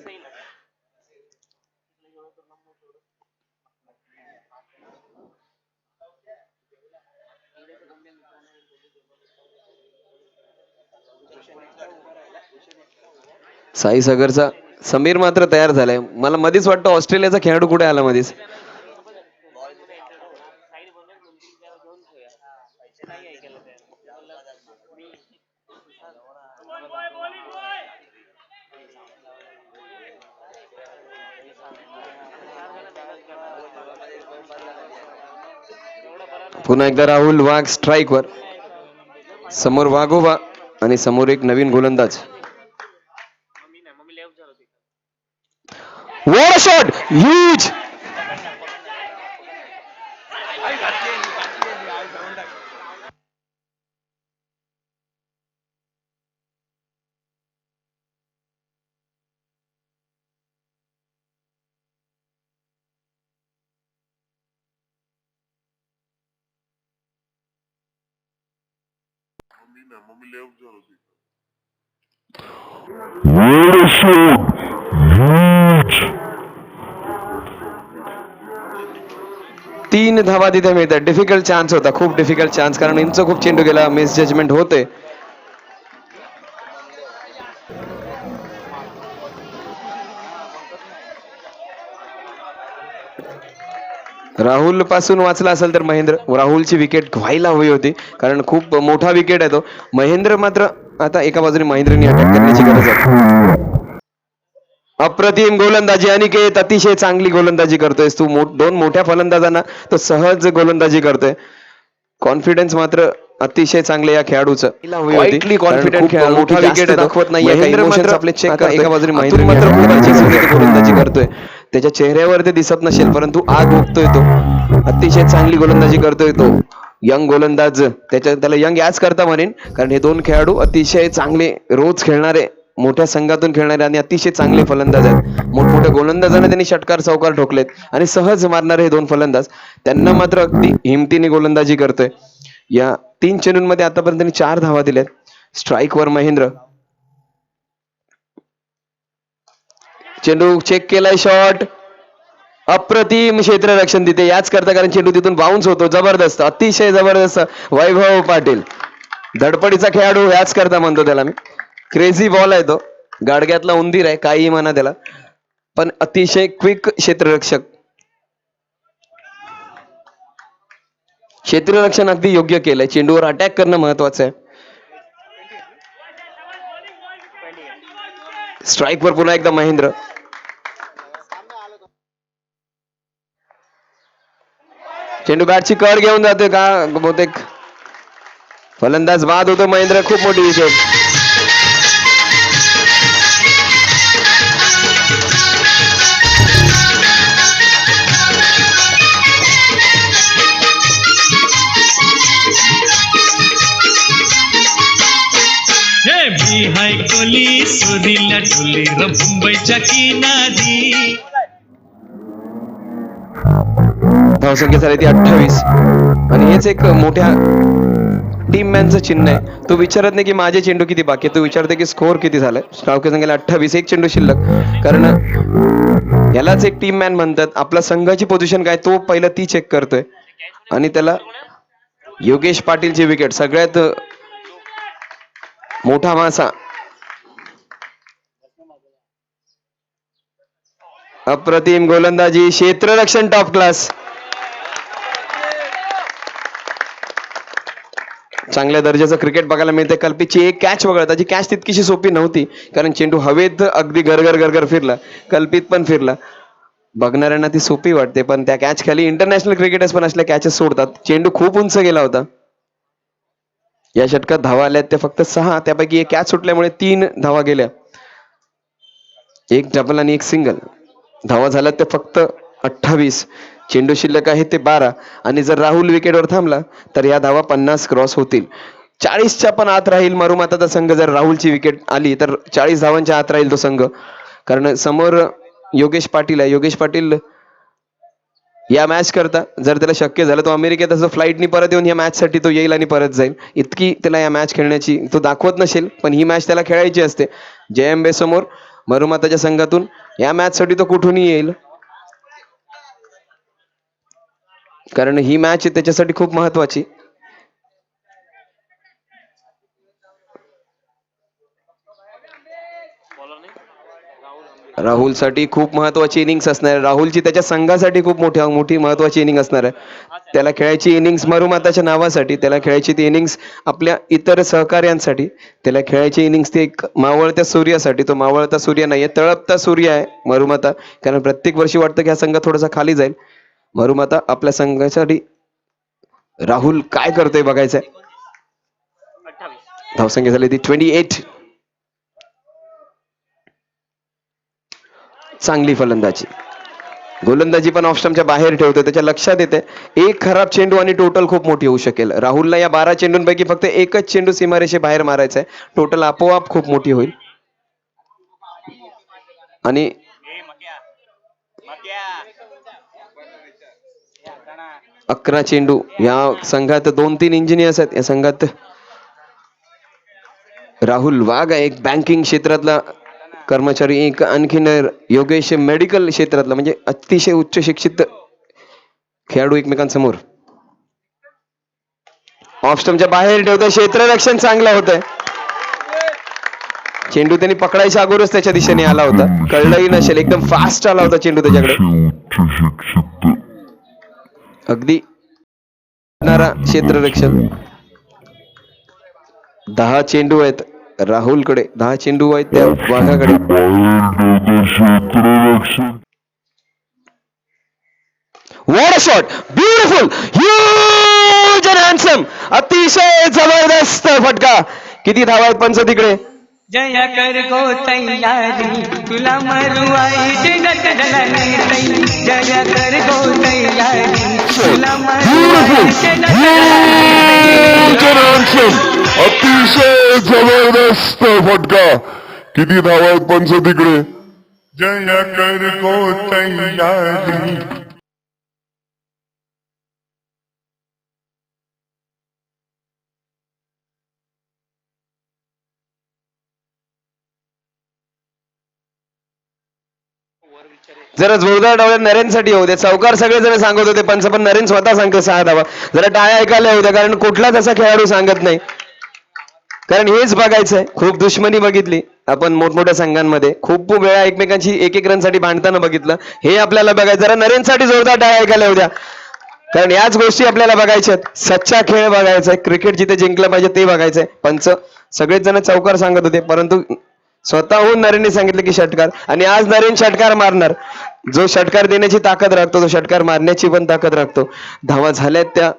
साई सागरचा समीर मात्र तयार झालाय. मला मध्येच वाटतं ऑस्ट्रेलियाचा खेळाडू कुठे आला मध्येच. पुन्हा एकदा राहुल वाघ स्ट्राईक वर. समोर वाघोबा आणि समोर एक नवीन गोलंदाज. What a shot! Huge! What a shot! Huge! 3 धावा तिथे मिळतात. डिफिकल्ट चान्स होता, खूप डिफिकल्ट चान्स, कारण इंच खूप चेंडू गेला, मिस जजमेंट होते. राहुल पासून वाचला असेल तर महेंद्र. राहुलची विकेट व्हायला हवी होती, कारण खूप मोठा विकेट आहे तो. महेंद्र मात्र आता एका बाजूने महेंद्रनी अटॅक करण्याची गरज आहे. अप्रतिम गोलंदाजी अनिकेत, अतिशय चांगली गोलंदाजी करतोय तू. 2 मोठ्या फलंदाजांना तो सहज गोलंदाजी करतोय. कॉन्फिडन्स मात्र अतिशय चांगले या खेळाडूचं. क्वाइटली कॉन्फिडंट खेळाडू, मोठा विकेट दाखवत नाहीये, काही इमोशन्स आपले चेक करतोय. एका बाजूने महेंद्र मात्र खूप अतिशय गोलंदाजी करतोय. त्याच्या चेहऱ्यावर ते दिसत नसेल, परंतु आग ओकतोय तो. अतिशय चांगली गोलंदाजी करतोय तो यंग गोलंदाज. त्याला यंग याच करता म्हणेन, कारण हे 2 खेळाडू अतिशय चांगले रोज खेळणारे, मोठ्या संघातून खेळणारे आणि अतिशय चांगले फलंदाज आहेत. मोठमोठ्या गोलंदाजांना त्यांनी षटकार चौकार ठोकलेत आणि सहज मारणारे हे 2 फलंदाज. त्यांना मात्र अगदी हिमतीने गोलंदाजी करतोय. या 3 चेंडूंमध्ये आतापर्यंत त्यांनी 4 धावा दिल्यात. स्ट्राईक वर महेंद्र. चेंडू चेक केलाय, शॉट. अप्रतिम क्षेत्ररक्षण तिथे याच करता, कारण चेंडू तिथून बाउन्स होतो. जबरदस्त, अतिशय जबरदस्त. वैभव पाटील धडपडीचा खेळाडू याच करता म्हणतो त्याला मी. क्रेझी बॉल आहे तो, गाडग्यातला उंदीर आहे, काही म्हणा त्याला, पण अतिशय क्विक क्षेत्ररक्षक. क्षेत्ररक्षण अगदी योग्य केलंय. चेंडूवर अटॅक करणं महत्वाचं आहे. स्ट्राईक वर पुन्हा एकदा महेंद्र. चेंडू बॅटची कड घेऊन जाते का बहुतेक फलंदाज बाद होतो. महेंद्र खूप मोठी विकेट. हे मी हाय कोली सोरीला टोली र मुंबईच्या किनारी. धावसंख्या झाली ती 28 आणि हेच एक मोठ्या टीम मॅनचं चिन्ह आहे. तो विचारत नाही की माझे चेंडू किती बाकी आहे, तो विचारते की स्कोर किती झालाय. धावसंख्या संख्येला 28, एक चेंडू शिल्लक. कारण यालाच एक टीम मॅन म्हणतात. आपला संघाची पोझिशन काय तो पहिला ती चेक करतोय आणि त्याला योगेश पाटीलची विकेट सगळ्यात मोठा मासा. अप्रतिम गोलंदाजी, क्षेत्ररक्षण टॉप क्लास. चांगल्या दर्जाचं क्रिकेट बघायला मिळते. कल्पितची एक कॅच वगळता, जी कॅच तितकीशी सोपी नव्हती कारण चेंडू हवेत अगदी गरगर गरगर फिरला. कल्पित पण फिरला. बघणाऱ्यांना ती सोपी वाटते पण त्या कॅच खाली इंटरनॅशनल क्रिकेटर्स पण असल्या कॅचेस सोडतात. चेंडू खूप उंच गेला होता. या षटकात धावा आल्यात त्या फक्त 6, त्यापैकी एक कॅच सुटल्यामुळे 3 धावा गेल्या. एक डबल आणि एक सिंगल. धावा झाल्यात त्या फक्त 28. चेंडू शिल्लक आहे ते 12 आणि जर राहुल विकेटवर थांबला तर या धावा 50 क्रॉस होतील. 40च्या पण आत राहील मरुमाताचा संघ. जर राहुलची विकेट आली तर 40 धावांच्या आत राहील तो संघ. कारण समोर योगेश पाटील आहे. योगेश पाटील या मॅच करता जर त्याला शक्य झालं तो अमेरिकेत असं फ्लाईटनी परत येऊन या मॅच साठी तो येईल आणि परत जाईल. इतकी त्याला या मॅच खेळण्याची तो दाखवत नसेल पण ही मॅच त्याला खेळायची असते. JMB समोर मरुमाताच्या संघातून या मॅच साठी तो कुठूनही येईल कारण ही मॅच त्याच्यासाठी खूप महत्वाची. राहुलसाठी खूप महत्वाची इनिंग्स असणार आहे. राहुलची त्याच्या संघासाठी खूप मोठी महत्वाची इनिंग असणार आहे. त्याला खेळायची इनिंग्स मरुमाताच्या नावासाठी, त्याला खेळायची ती इनिंग्स आपल्या इतर सहकार्यांसाठी, त्याला खेळायची इनिंग्स ती एक मावळत्या सूर्यासाठी. तो मावळता सूर्य नाहीये, तळपता सूर्य आहे मरुमाता. कारण प्रत्येक वर्षी वाटतं की हा संघ थोडासा खाली जाईल. मरुमाता आपल्या संघासाठी राहुल काय करतोय बघायचंय. धावसंख्या झाली ती 28. चांगली फलंदाजी. गोलंदाजी पण ऑफ स्टंपच्या बाहेर ठेवतोय. त्याच्या लक्षात येते एक खराब चेंडू आणि टोटल खूप मोठी होऊ शकेल. राहुलला या 12 चेंडूंपैकी फक्त एकच चेंडू सीमारेषे बाहेर मारायचा आहे. टोटल आपोआप खूप मोठी होईल. आणि 11 चेंडू. या संघात 2-3 इंजिनियर्स आहेत. या संघात राहुल वाघ आहे एक बँकिंग क्षेत्रातला कर्मचारी, एक आणखीन योगेश मेडिकल क्षेत्रातला, म्हणजे अतिशय उच्च शिक्षित खेळाडू एकमेकांसमोर. ऑफ स्टंपच्या बाहेर ठेवतोय. क्षेत्ररक्षण चांगलं होतंय. चेंडू त्यांनी पकडायच्या अगोदरच त्याच्या दिशेने आला होता. कळलंही नसेल, एकदम फास्ट आला होता चेंडू त्याच्याकडे. अगदी क्षेत्ररक्षण. 10 चेंडू आहेत राहुलकडे, 10 चेंडू आहेत त्या वाघाकडे. What a shot, beautiful, huge and handsome. अतिशय जबरदस्त फटका. किती धावा आहेत पंच तिकडे. जया कर गो तैयारी तुला मरुआई जगत जननी तई. जया कर गो तैयारी तुला मरुआई जगत अतिशय जबरदस्त फटका. किती धावा आहेत पंच तिकडे. जय कर गो तैयारी. जरा जोरदार डावल्या नरेनसाठी होऊ दे. चौकार सगळे जण सांगत होते पंच, पण नरेन स्वतः सांगतो 6 धावा. जरा टाळ्या ऐकायला होत्या कारण कुठलाच असा खेळाडू सांगत नाही. कारण हेच बघायचंय. खूप दुश्मनी बघितली आपण मोठमोठ्या संघांमध्ये, खूप वेळा एकमेकांची एक रन साठी भांडताना बघितलं. हे आपल्याला बघायचं. जरा नरेनसाठी जोरदार टाळ्या ऐकायला होत्या कारण याच गोष्टी आपल्याला बघायच्यात. सच्चा खेळ बघायचाय. क्रिकेट जिथे जिंकलं पाहिजे ते बघायचंय. पंच सगळेच जण चौकार सांगत होते परंतु स्वतःहून नरेनने सांगितलं की षटकार, आणि आज नरेन षटकार मारणार. जो षटकार देण्याची ताकद राखतो तो षटकार मारण्याची पण ताकद राखतो. धावा झाल्यात त्या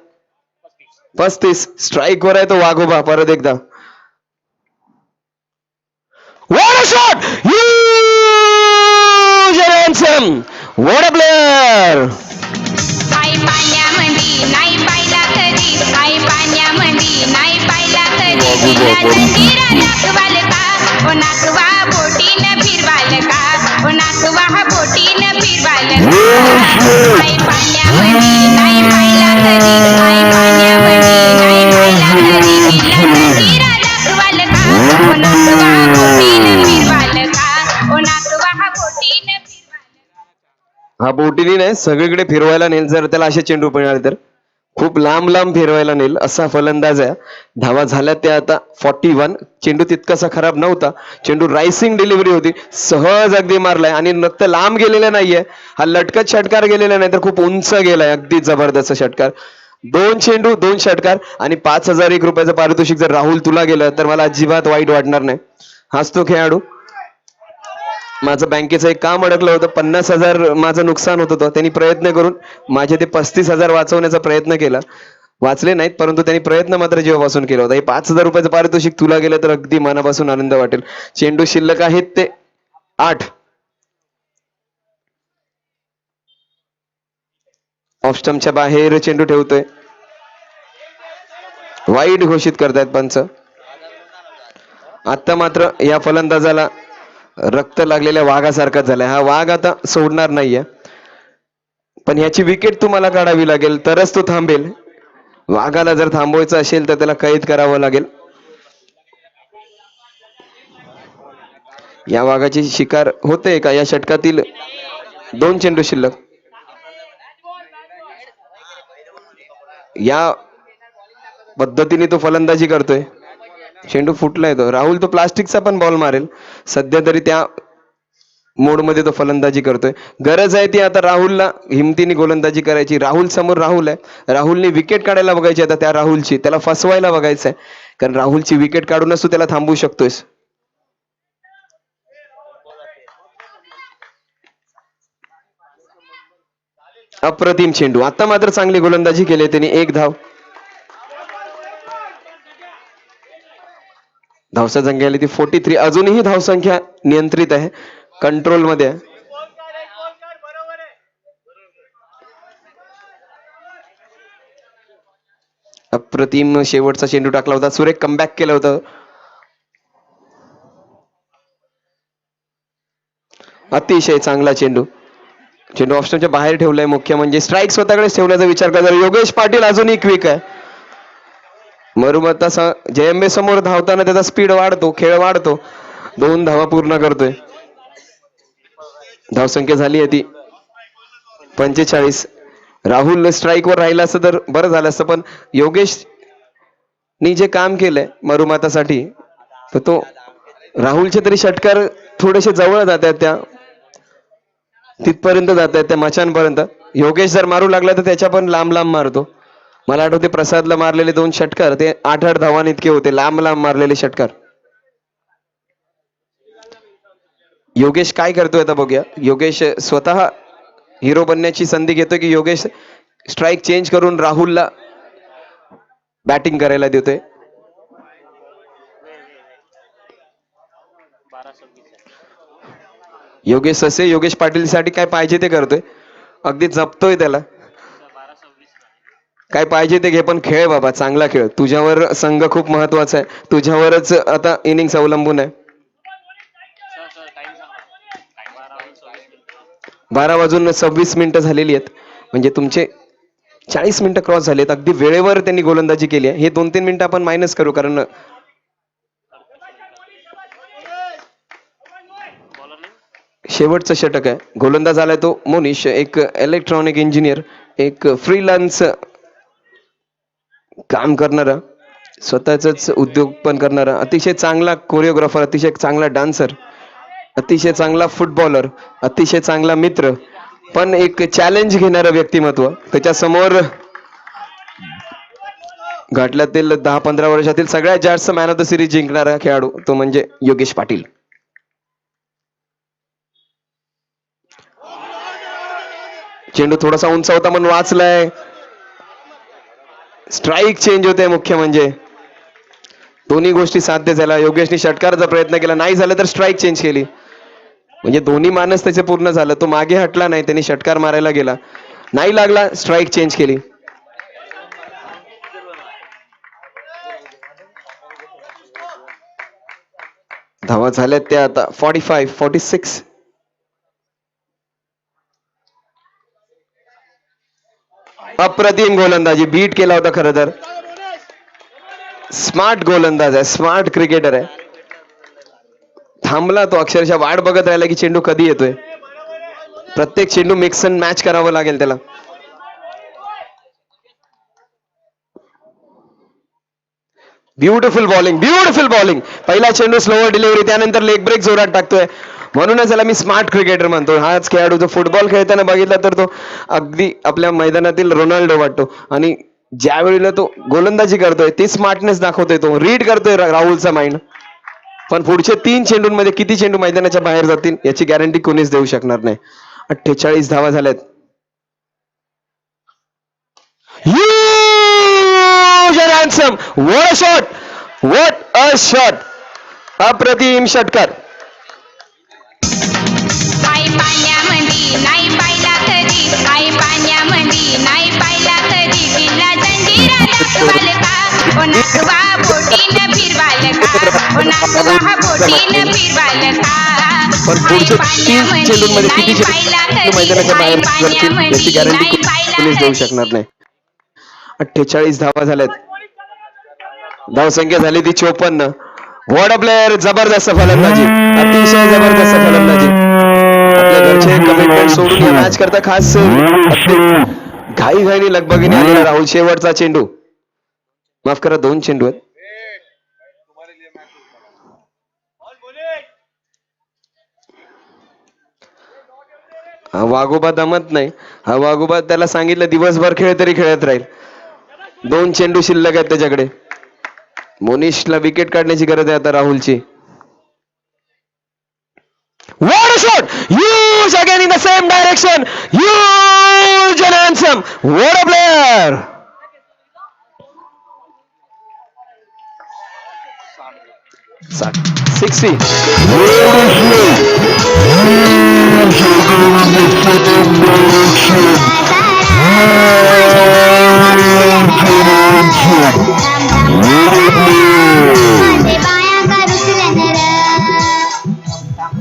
35. स्ट्राईक वर आहे तो वाघोबा. परत एकदा what a shot! Huge and handsome! What a player! आई पाण्यामध्ये नाही पाहिला कधी, आई पाण्यामध्ये नाही पाहिला कधी. तिला जंजिरा दाखवाल का, ओ नाकवा बोटीनं फिरवाल का, ओ नाकवा बोटीनं फिरवाल का. आई पाण्यामध्ये नाही पाहिला कधी, आई पाण्यामध्ये नाही पाहिला कधी. तिला जंजिरा दाखवाल का, ओ नाकवा बोटीनं फिरवाल का, ओ नाकवा बोटीनं फिरवाल का. हा बोटीने नाही सगळीकडे फिरवायला नेल जर त्याला असे चेंडू मिळाले तर. खूप लांब लांब फिरवायला नेल असा फलंदाज आहे. धावा झाल्या त्या आता 41. चेंडू तितकासा खराब नव्हता. चेंडू रायसिंग डिलिव्हरी होती, सहज अगदी मारलाय आणि फक्त लांब गेलेला नाहीये. हा लटकत षटकार गेलेला नाही तर खूप उंच गेलाय. अगदी जबरदस्त षटकार. 2 चेंडू 2 षटकार आणि 5,001 रुपयाचं पारितोषिक जर राहुल तुला गेलं तर मला अजिबात वाईट वाटणार नाही. हाच तो खेळाडू. माझं बँकेचं एक काम अडकलं होतं, 50,000 माझं नुकसान होत होतं. त्यांनी प्रयत्न करून माझे ते 35,000 वाचवण्याचा प्रयत्न केला. वाचले नाहीत परंतु त्यांनी प्रयत्न मात्र जीवापासून केला होता. हे 5,000 रुपयाचं पारितोषिक तुला गेलं तर अगदी मनापासून आनंद वाटेल. चेंडू शिल्लक आहेत ते 8. ऑफ स्टंपच्या बाहेर चेंडू ठेवतोय. वाईड घोषित करतायत पंच. आता मात्र या फलंदाजाला रक्त लागलेल्या वाघासारखा झालाय. हा वाघ आता सोडणार नाहीये, पण ह्याची विकेट तुम्हाला काढावी लागेल तरच तो थांबेल. वाघाला जर थांबवायचं असेल तर त्याला कैद करावं लागेल. या वाघाची शिकार होते का या षटकातील? 2 चेंडू शिल्लक. या पद्धतीने तो फलंदाजी करतोय. चेंडू फुटलाय तो. राहुल तो प्लास्टिकचा पण बॉल मारेल सध्या तरी त्या मोडमध्ये तो फलंदाजी करतोय. गरज आहे ती आता राहुलला हिमतीने गोलंदाजी करायची. राहुल समोर राहुल आहे. राहुलने विकेट काढायला बघायची आता त्या राहुलची. त्याला फसवायला बघायचंय कारण राहुलची विकेट काढूनच तू त्याला थांबवू शकतोयस. अप्रतिम चेंडू. आता मात्र चांगली गोलंदाजी केली त्यांनी. 1 धाव. धावसा संख्या आली ती 43. अजूनही धावसंख्या नियंत्रित आहे, कंट्रोल मध्ये आहे. अप्रतिम शेवटचा चेंडू टाकला होता. सुरेख कमबॅक केलं होतं. अतिशय चांगला चेंडू. चेंडू ऑप्शनच्या बाहेर ठेवलाय. मुख्य म्हणजे स्ट्राईक स्वतःकडेच ठेवण्याचा विचार करतात. योगेश पाटील अजूनही क्विक आहे. मरुमत्ता जयंबे समोर धावताना त्याचा स्पीड वाढतो, खेळ वाढतो. 2 धावा पूर्ण करतोय. धावसंख्या झाली आहे ती 45. राहुल स्ट्राईक वर राहिला असतं तर बरं झालं असतं, पण योगेशनी जे काम केलंय मरुमातासाठी तर तो राहुलचे तरी षटकार थोडेसे जवळ जात आहेत, त्या तिथपर्यंत जात आहेत, त्या मचांपर्यंत. योगेश जर मारू लागला तर त्याच्या पण लांब लांब मारतो. मला आठवते प्रसादला मारलेले 2 षटकार ते 8-8 धावांनी इतके होते. लांब लांब मारलेले षटकार. योगेश काय करतोय आता बघूया. योगेश स्वतः हिरो बनण्याची संधी घेतोय की योगेश स्ट्राईक चेंज करून राहुलला बॅटिंग करायला देतोय. योगेश असे योगेश पाटील साठी काय पाहिजे ते करतोय. अगदी जपतोय त्याला. काय पाहिजे ते घे पण खेळ बाबा, चांगला खेळ. तुझ्यावर संघ खूप महत्वाचा आहे. तुझ्यावरच आता इनिंग्स अवलंबून आहे. 12:26 झालेली आहेत. म्हणजे तुमचे 40 मिनिटं क्रॉस झालेत. अगदी वेळेवर त्यांनी गोलंदाजी केली आहे. हे 2-3 मिनिटं आपण मायनस करू कारण शेवटचं षटक आहे. गोलंदाज आलाय तो मोनिश, एक इलेक्ट्रॉनिक इंजिनियर, एक फ्रीलान्स काम करणारा, स्वतःच उद्योग पण करणारा, अतिशय चांगला कोरिओग्राफर, अतिशय चांगला डान्सर, अतिशय चांगला फुटबॉलर, अतिशय चांगला मित्र, पण एक चॅलेंज घेणारं व्यक्तिमत्व. त्याच्या समोर घाटल्यातील 10-15 वर्षातील सगळ्यात जास्त मॅन ऑफ द सिरीज जिंकणारा खेळाडू तो म्हणजे योगेश पाटील. चेंडू थोडासा उंच होता म्हणून वाचलाय. स्ट्राईक चेंज होते मुख्य म्हणजे. दोन्ही गोष्टी साध्य झाल्या. योगेशने षटकाराचा प्रयत्न केला, नाही झालं तर स्ट्राईक चेंज केली. म्हणजे दोन्ही मानस त्याचे पूर्ण झालं. तो मागे हटला नाही, त्यांनी षटकार मारायला गेला, नाही लागला, स्ट्राईक चेंज केली. धावा झाल्यात त्या आता 45-46. अप्रतिम गोलंदाजी, बीट केला होता खरं तर. स्मार्ट गोलंदाज आहे, स्मार्ट क्रिकेटर आहे. थांबला तो, अक्षरशः वाट बघत राहिला की चेंडू कधी येतोय. प्रत्येक चेंडू मिक्स अँड मॅच करावं लागेल त्याला. Beautiful bowling, beautiful bowling. पहिला चेंडू स्लोअर डिलिव्हरी, त्यानंतर लेग ब्रेक जोरात टाकतोय. म्हणूनच त्याला मी स्मार्ट क्रिकेटर म्हणतो. हाच खेळाडू जो फुटबॉल खेळताना बघितला तर तो अगदी आपल्या मैदानातील रोनाल्डो वाटतो. आणि ज्या वेळेला तो गोलंदाजी करतोय ती स्मार्टनेस दाखवतोय, तो रीड करतोय राहुलचा माइंड. पण पुढचे 3 चेंडूंमध्ये किती चेंडू मैदानाच्या बाहेर जातील याची गॅरंटी कोणीच देऊ शकणार नाही. 48 धावा झाल्यात. What a shot, what a shot. अप्रतिम षटकार. आई पाण्यामध्ये नाही पाहिला कधी, आई पाण्यामध्ये नाही पाहिला कधी. किल्ला जंजिरा दाखवाल का, ओ नागवा बोटीनं फिरवाल का, ओ नागवा बोटीनं फिरवाल का. पण पुढचे 3 चेंडूंमध्ये किती चेंडू मैदानाच्या बाहेर जातील याची गॅरंटी कोणीच देऊ शकणार नाही. 48 धावा झाल्यात. धावसंख्या झाली ती 54. व्हॉट अ प्लेअर, जबरदस्त फलंदाजी, अतिशय जबरदस्त फलंदाजी. आपल्या घरचे कमिटमेंट सोडून या मॅच करता खास घाई घाईने लगबगीने आलेला राहुल. शेवटचा चेंडू, माफ करा 2 चेंडू आहेत. हा वाघोबा दमत नाही. हा वाघोबा, त्याला सांगितलं दिवसभर खेळ तरी खेळत राहील. 2 चेंडू शिल्लक आहेत त्याच्याकडे. मोनिशला विकेट काढण्याची गरज आहे आता राहुलची. What a shot! Huge again in the same direction. Huge and handsome. What a player! Sat 60.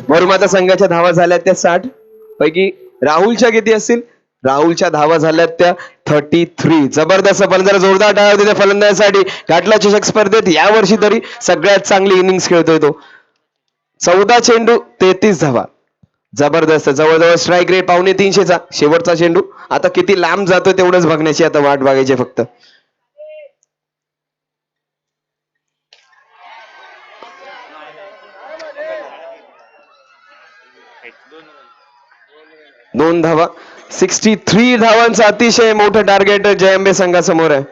वरुमाता संघाच्या धावा झाल्या त्या 60 पैकी. राहुलच्या किती असतील? राहुलच्या धावा झाल्यात त्या 33. जबरदस्त फलंदाज, जोरदार टाळ्या होते त्या फलंदाजासाठी. घाटला चषक स्पर्धेत यावर्षी तरी सगळ्यात चांगली इनिंग्स खेळतोय तो. 14 चेंडू 33 धावा. जबरदस्त, जवळजवळ स्ट्राईक रेट 350चा. शेवटचा चेंडू आता किती लांब जातोय तेवढंच बघण्याची आता वाट बघायची फक्त. दोन धावा. 63 धावांचं अतिशय मोठं टार्गेट जयंबे संघासमोर आहे.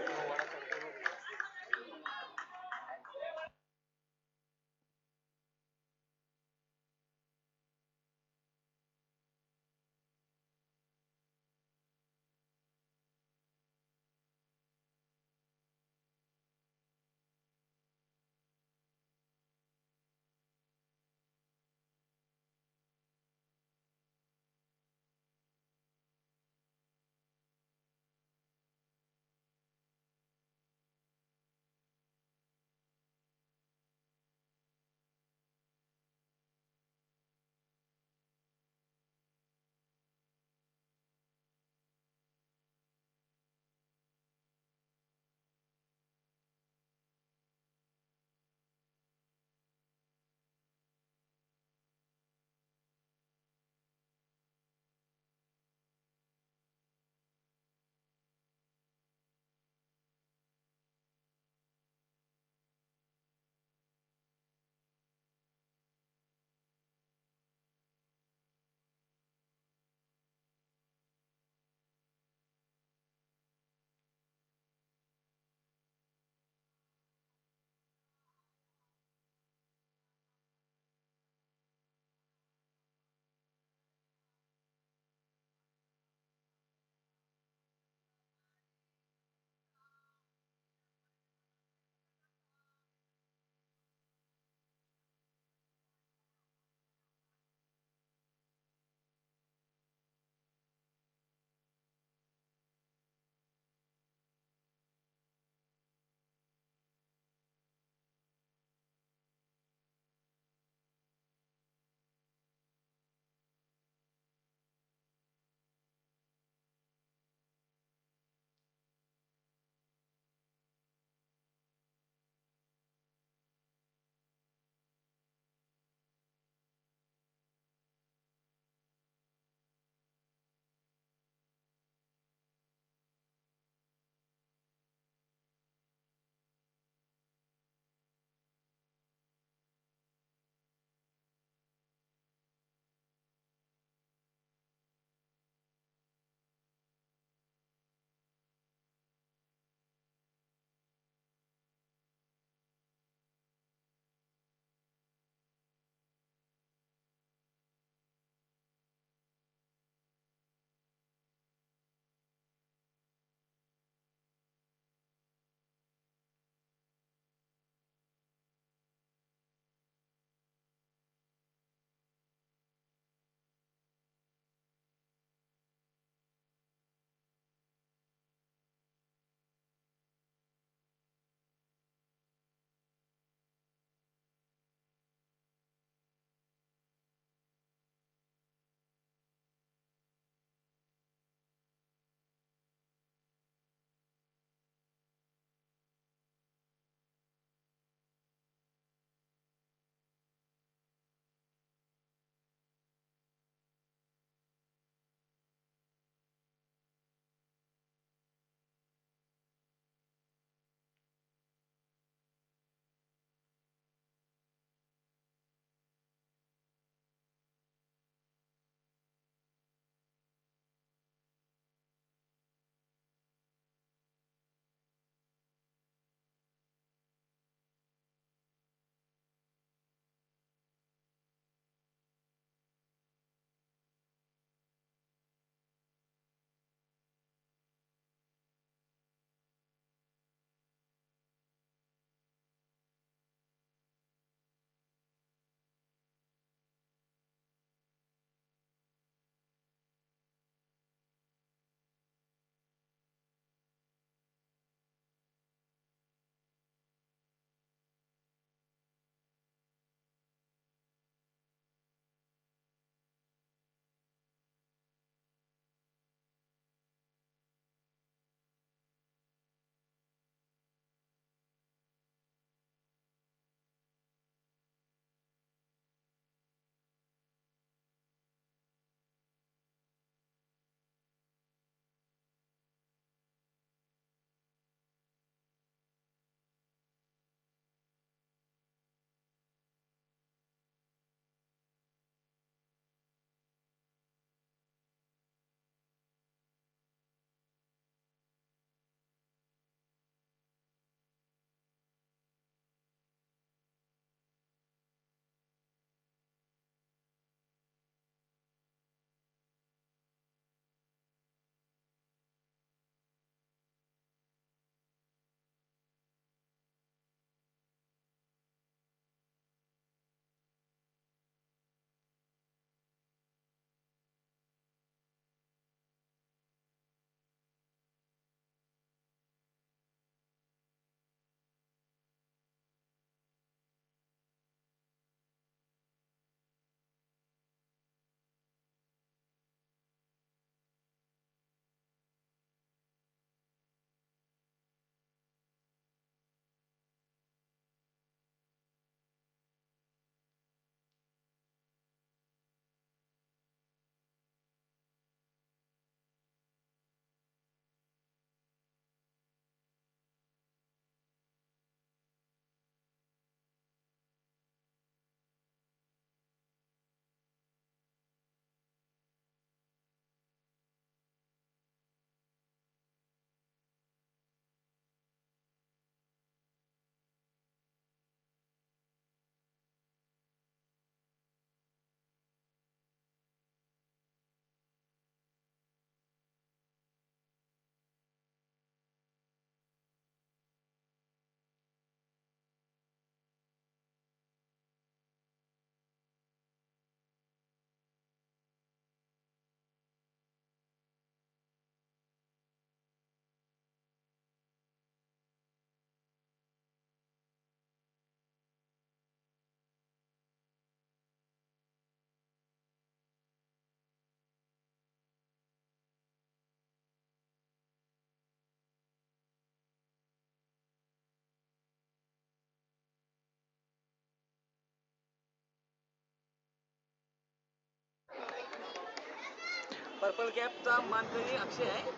पर्पल कॅपचा मानकरी अक्षय आहे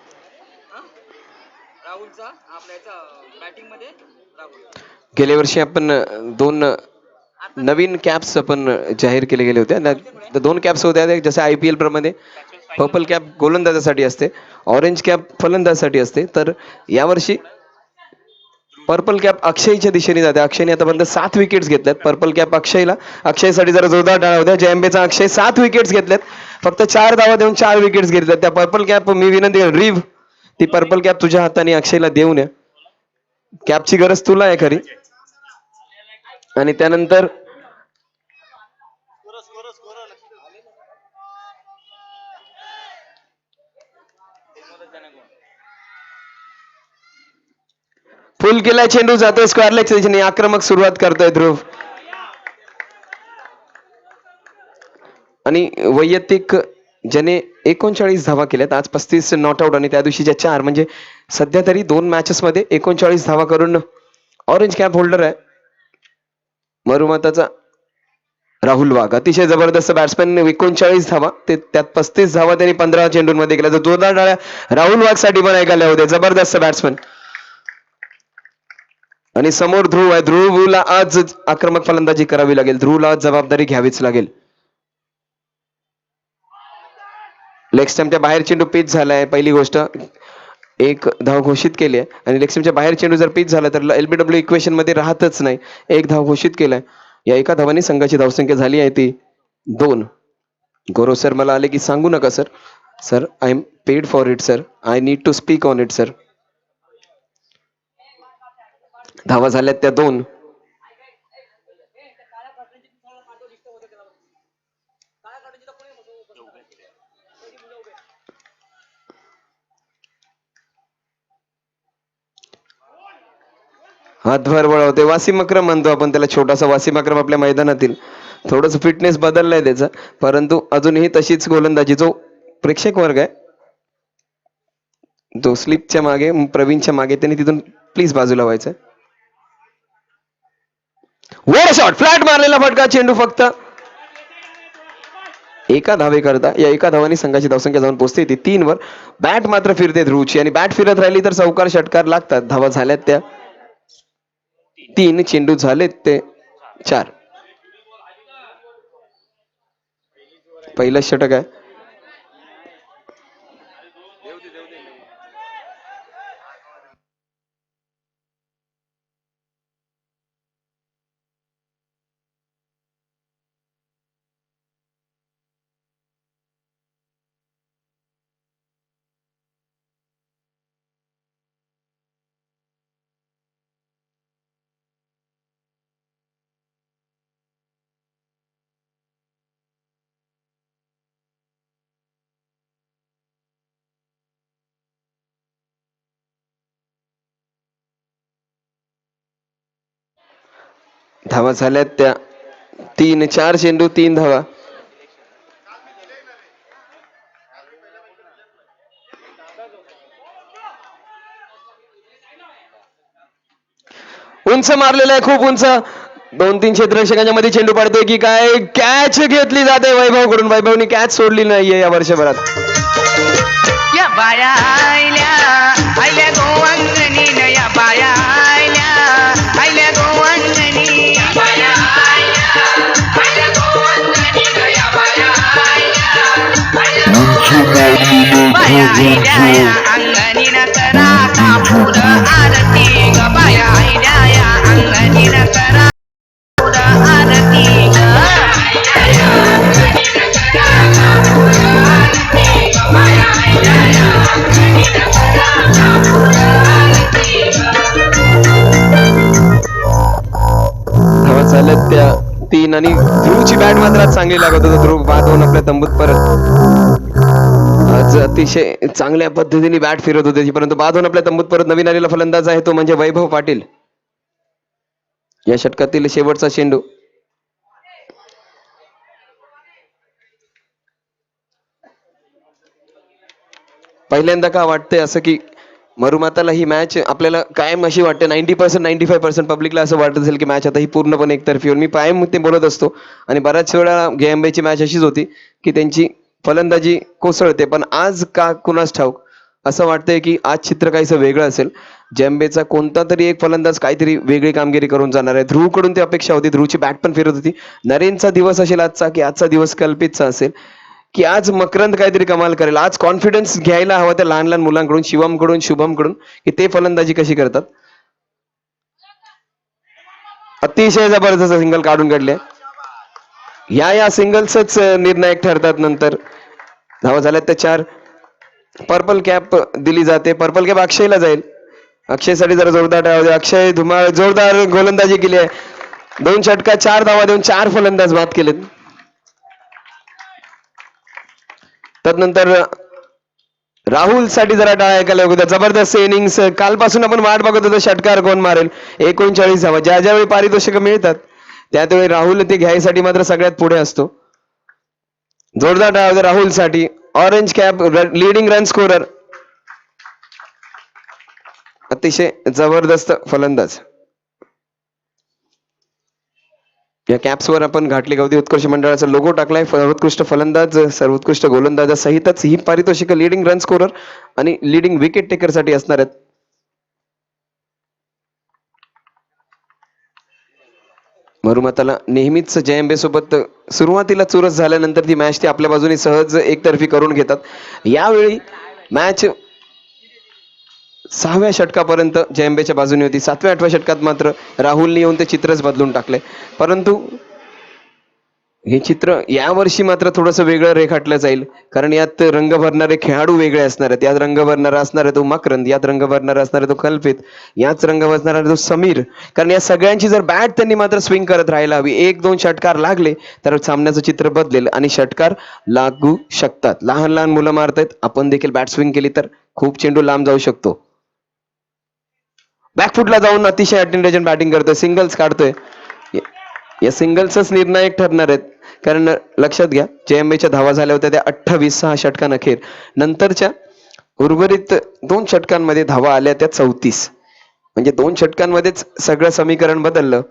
हा? राहुलचा आपल्याचा बॅटिंग मध्ये राहुल. गेल्या वर्षी आपण दोन नवीन कॅप्स आपण जाहीर केले गेले होते. त्या 2 कॅप्स होत्या जसे IPL प्रमाणे पर्पल कॅप गोलंदाजासाठी असते, ऑरेंज कॅप फलंदाजासाठी असते. तर यावर्षी पर्पल कॅप अक्षयच्या दिशेने जाते. अक्षयने आतापर्यंत 7 विकेट्स घेतल्यात. पर्पल कॅप अक्षयसाठी जरा जोरदार टाळ्या होत्या. जयंबेचा अक्षय 7 विकेट्स घेतल्यात, फक्त 4 धावा देऊन 4 विकेट्स घेतल्यात. त्या पर्पल कॅप मी विनंती करेन, रिव्ह ती पर्पल कॅप तुझ्या हाताने अक्षयला देऊन या. कॅपची गरज तुला आहे खरी. आणि त्यानंतर फुल केलाय चेंडू, जातोय स्क्वेअर लेगच्या दिशेने. आक्रमक सुरुवात करतोय ध्रुव. आणि वैयक्तिक ज्याने 39 धावा केल्यात, आज 35 नॉट आउट आणि त्या दिवशीच्या 4, म्हणजे सध्या तरी 2 मॅचेस मध्ये 39 धावा करून ऑरेंज कॅप होल्डर आहे मरुमाताचा राहुल वाघ. अतिशय जबरदस्त बॅट्समॅन. 39 धावा, त्यात 35 धावा त्यांनी 15 चेंडूंमध्ये केल्या. तर जोरदार टाळ्या राहुल वाघ साठी पण ऐकायला होते. जबरदस्त बॅट्समॅन. आणि समोर ध्रुव आहे. ध्रुवला आज आक्रमक फलंदाजी करावी लागेल. ध्रुवला आज जबाबदारी घ्यावीच लागेल. लेग स्टंपच्या बाहेर चेंडू पिच झालाय. पहिली गोष्ट, 1 धाव घोषित केली आहे आणि लेग स्टंपच्या बाहेर चेंडू जर पिच झाला तर LBW इक्वेशन मध्ये राहतच नाही. 1 धाव घोषित केलाय. या एका धावाने संघाची धावसंख्या झाली आहे ती 2. गौरव सर मला आले की सांगू नका sir. Sir I am paid for it sir, I need to speak on it sir. धावा झाल्यात त्या 2. हातभार वळवते. वासिम अक्रम म्हणतो आपण त्याला, छोटासा वासिम अक्रम आपल्या मैदानातील. थोडस फिटनेस बदललाय त्याचा, परंतु अजूनही तशीच गोलंदाजी. जो प्रेक्षक वर्ग आहे तो स्लिपच्या मागे, प्रवीणच्या मागे, त्यांनी तिथून प्लीज बाजूला व्हायचं. वर शॉट, फ्लॅट मारलेला फटका. चेंडू फक्त 1 धावे करता. या 1 धावांनी संघाची धावसंख्या जाऊन पोहोचते ती 3 वर. बॅट मात्र फिरते ध्रुवची आणि बॅट फिरत राहिली तर चौकार षटकार लागतात. धावा झाल्यात त्या 3, चेंडू झालेत ते 4. पहिलं षटक आहे. धावा झाल्यात त्या 3, 4 चेंडू 3 धावा. उंच मारलेला आहे, खूप उंच. 2-3 क्षेत्ररक्षकांच्या मध्ये चेंडू पडतोय की काय. कॅच घेतली जाते वैभव कडून. वैभवनी कॅच सोडली नाहीये या वर्षभरात. या बाया आयल्या गोवंगनी न, या बाया आयल्या गोवंगनी. बाया आयल्या अंगणी न करा कापूर आरती ग. बाया आयल्या अंगणी न करा कापूर आरती ग. धावा झाल्यात त्या 3 आणि ध्रुवची बॅट मात्र चांगली लागत होती. ध्रुव बाद होऊन आपल्या तंबूत परत. आज अतिशय चांगल्या पद्धतीने बॅट फिरत होते, परंतु बाद होऊन आपल्या तंबूत परत. नवीन आलेला फलंदाज आहे तो म्हणजे वैभव पाटील. या षटकातील शेवटचा चेंडू. पहिल्यांदा का वाटतंय असं की मरुमाताला ही मॅच आपल्याला कायम अशी वाटते, 90% 95% पब्लिकला असं वाटत असेल की मॅच आता ही पूर्णपणे एकतर्फी होईल. मी कायम ते बोलत असतो आणि बऱ्याच वेळा गेएमबीची मॅच अशीच होती की त्यांची फलंदाजी कोसळते. पण आज का कुणास ठाऊक असं वाटतंय की आज चित्र काहीसं वेगळं असेल. जेम्बेचा कोणता तरी एक फलंदाज काहीतरी वेगळी कामगिरी करून जाणार आहे. ध्रुवकडून ती अपेक्षा होती. ध्रुवची बॅट पण फिरत होती. नरेनचा दिवस असेल आजचा, की आजचा दिवस कल्पितचा असेल, की आज मकरंद काहीतरी कमाल करेल. आज कॉन्फिडन्स घ्यायला हवा त्या लहान लहान मुलांकडून, शिवमकडून, शुभमकडून, की ते फलंदाजी कशी करतात. अतिशय जबरदस्त सिंगल काढून काढले. या सिंगल्सच निर्णायक ठरतात. नंतर धावा झाल्यात त्या 4. पर्पल कॅप दिली जाते. पर्पल कॅप अक्षयला जाईल. अक्षयसाठी जरा जोरदार टाळ्या होते. अक्षय धुमाळ जोरदार गोलंदाजी केली आहे. 2 षटका 4 धावा देऊन 4 फलंदाज बाद केलेत. त्यानंतर राहुल साठी जरा टाळ्या ऐकायला होत्या. जबरदस्त इनिंग्स. कालपासून आपण वाट बघत होतो षटकार कोण मारेल. 39 धावा. ज्या ज्यावेळी पारितोषिक मिळतात त्यावेळी राहुल ते घ्यायसाठी मात्र सगळ्यात पुढे असतो. जोरदार टाळ्या होत्या राहुलसाठी. Orange cap leading run scorer. अतिशय जबरदस्त फलंदाज. या कॅप्सवर आपण घाटली गावती उत्कर्ष मंडळाचा लोगो टाकलाय. सर्वोत्कृष्ट फलंदाज, सर्वोत्कृष्ट गोलंदाजासहितच ही पारितोषिक लीडिंग रन स्कोरर आणि लीडिंग विकेट टेकर साठी असणार आहेत. मरुमताला नेहमीच जयंबे सोबत सुरुवातीला चुरस झाल्यानंतर ती मॅच ती आपल्या बाजूने सहज एकतर्फी करून घेतात. यावेळी मॅच 6व्या षटकापर्यंत जयंबेच्या बाजूने होती. 7व्या 8व्या षटकात मात्र राहुलने येऊन ते चित्रच बदलून टाकले. परंतु हे चित्र यावर्षी मात्र थोडंसं वेगळं रेखाटलं जाईल, कारण यात रंग भरणारे खेळाडू वेगळे असणार आहेत. यात रंग भरणारा असणार आहे तो मकरंद, यात रंग भरणारा असणार आहे तो कल्पित, याच रंग भरणारा आहे तो समीर. कारण या सगळ्यांची जर बॅट त्यांनी मात्र स्विंग करत राहायला हवी. 1-2 षटकार लागले तर सामन्याचं चित्र बदलेल आणि षटकार लागू शकतात. लहान लहान मुलं मारतायत. आपण देखील बॅट स्विंग केली तर खूप चेंडू लांब जाऊ शकतो. बॅकफुटला जाऊन अतिशय अटेंडेजन बॅटिंग करतोय. सिंगल्स काढतोय. या सिंगल्सच निर्णायक ठरणार आहेत. कारण लक्षात घ्या, जेएमबीच्या धावा झाल्या होत्या त्या 28 6 षटकांअखेर. नंतरच्या उर्वरित 2 षटकांमध्ये धावा आल्या त्या 34. म्हणजे 2 षटकांमध्येच सगळं समीकरण बदललं.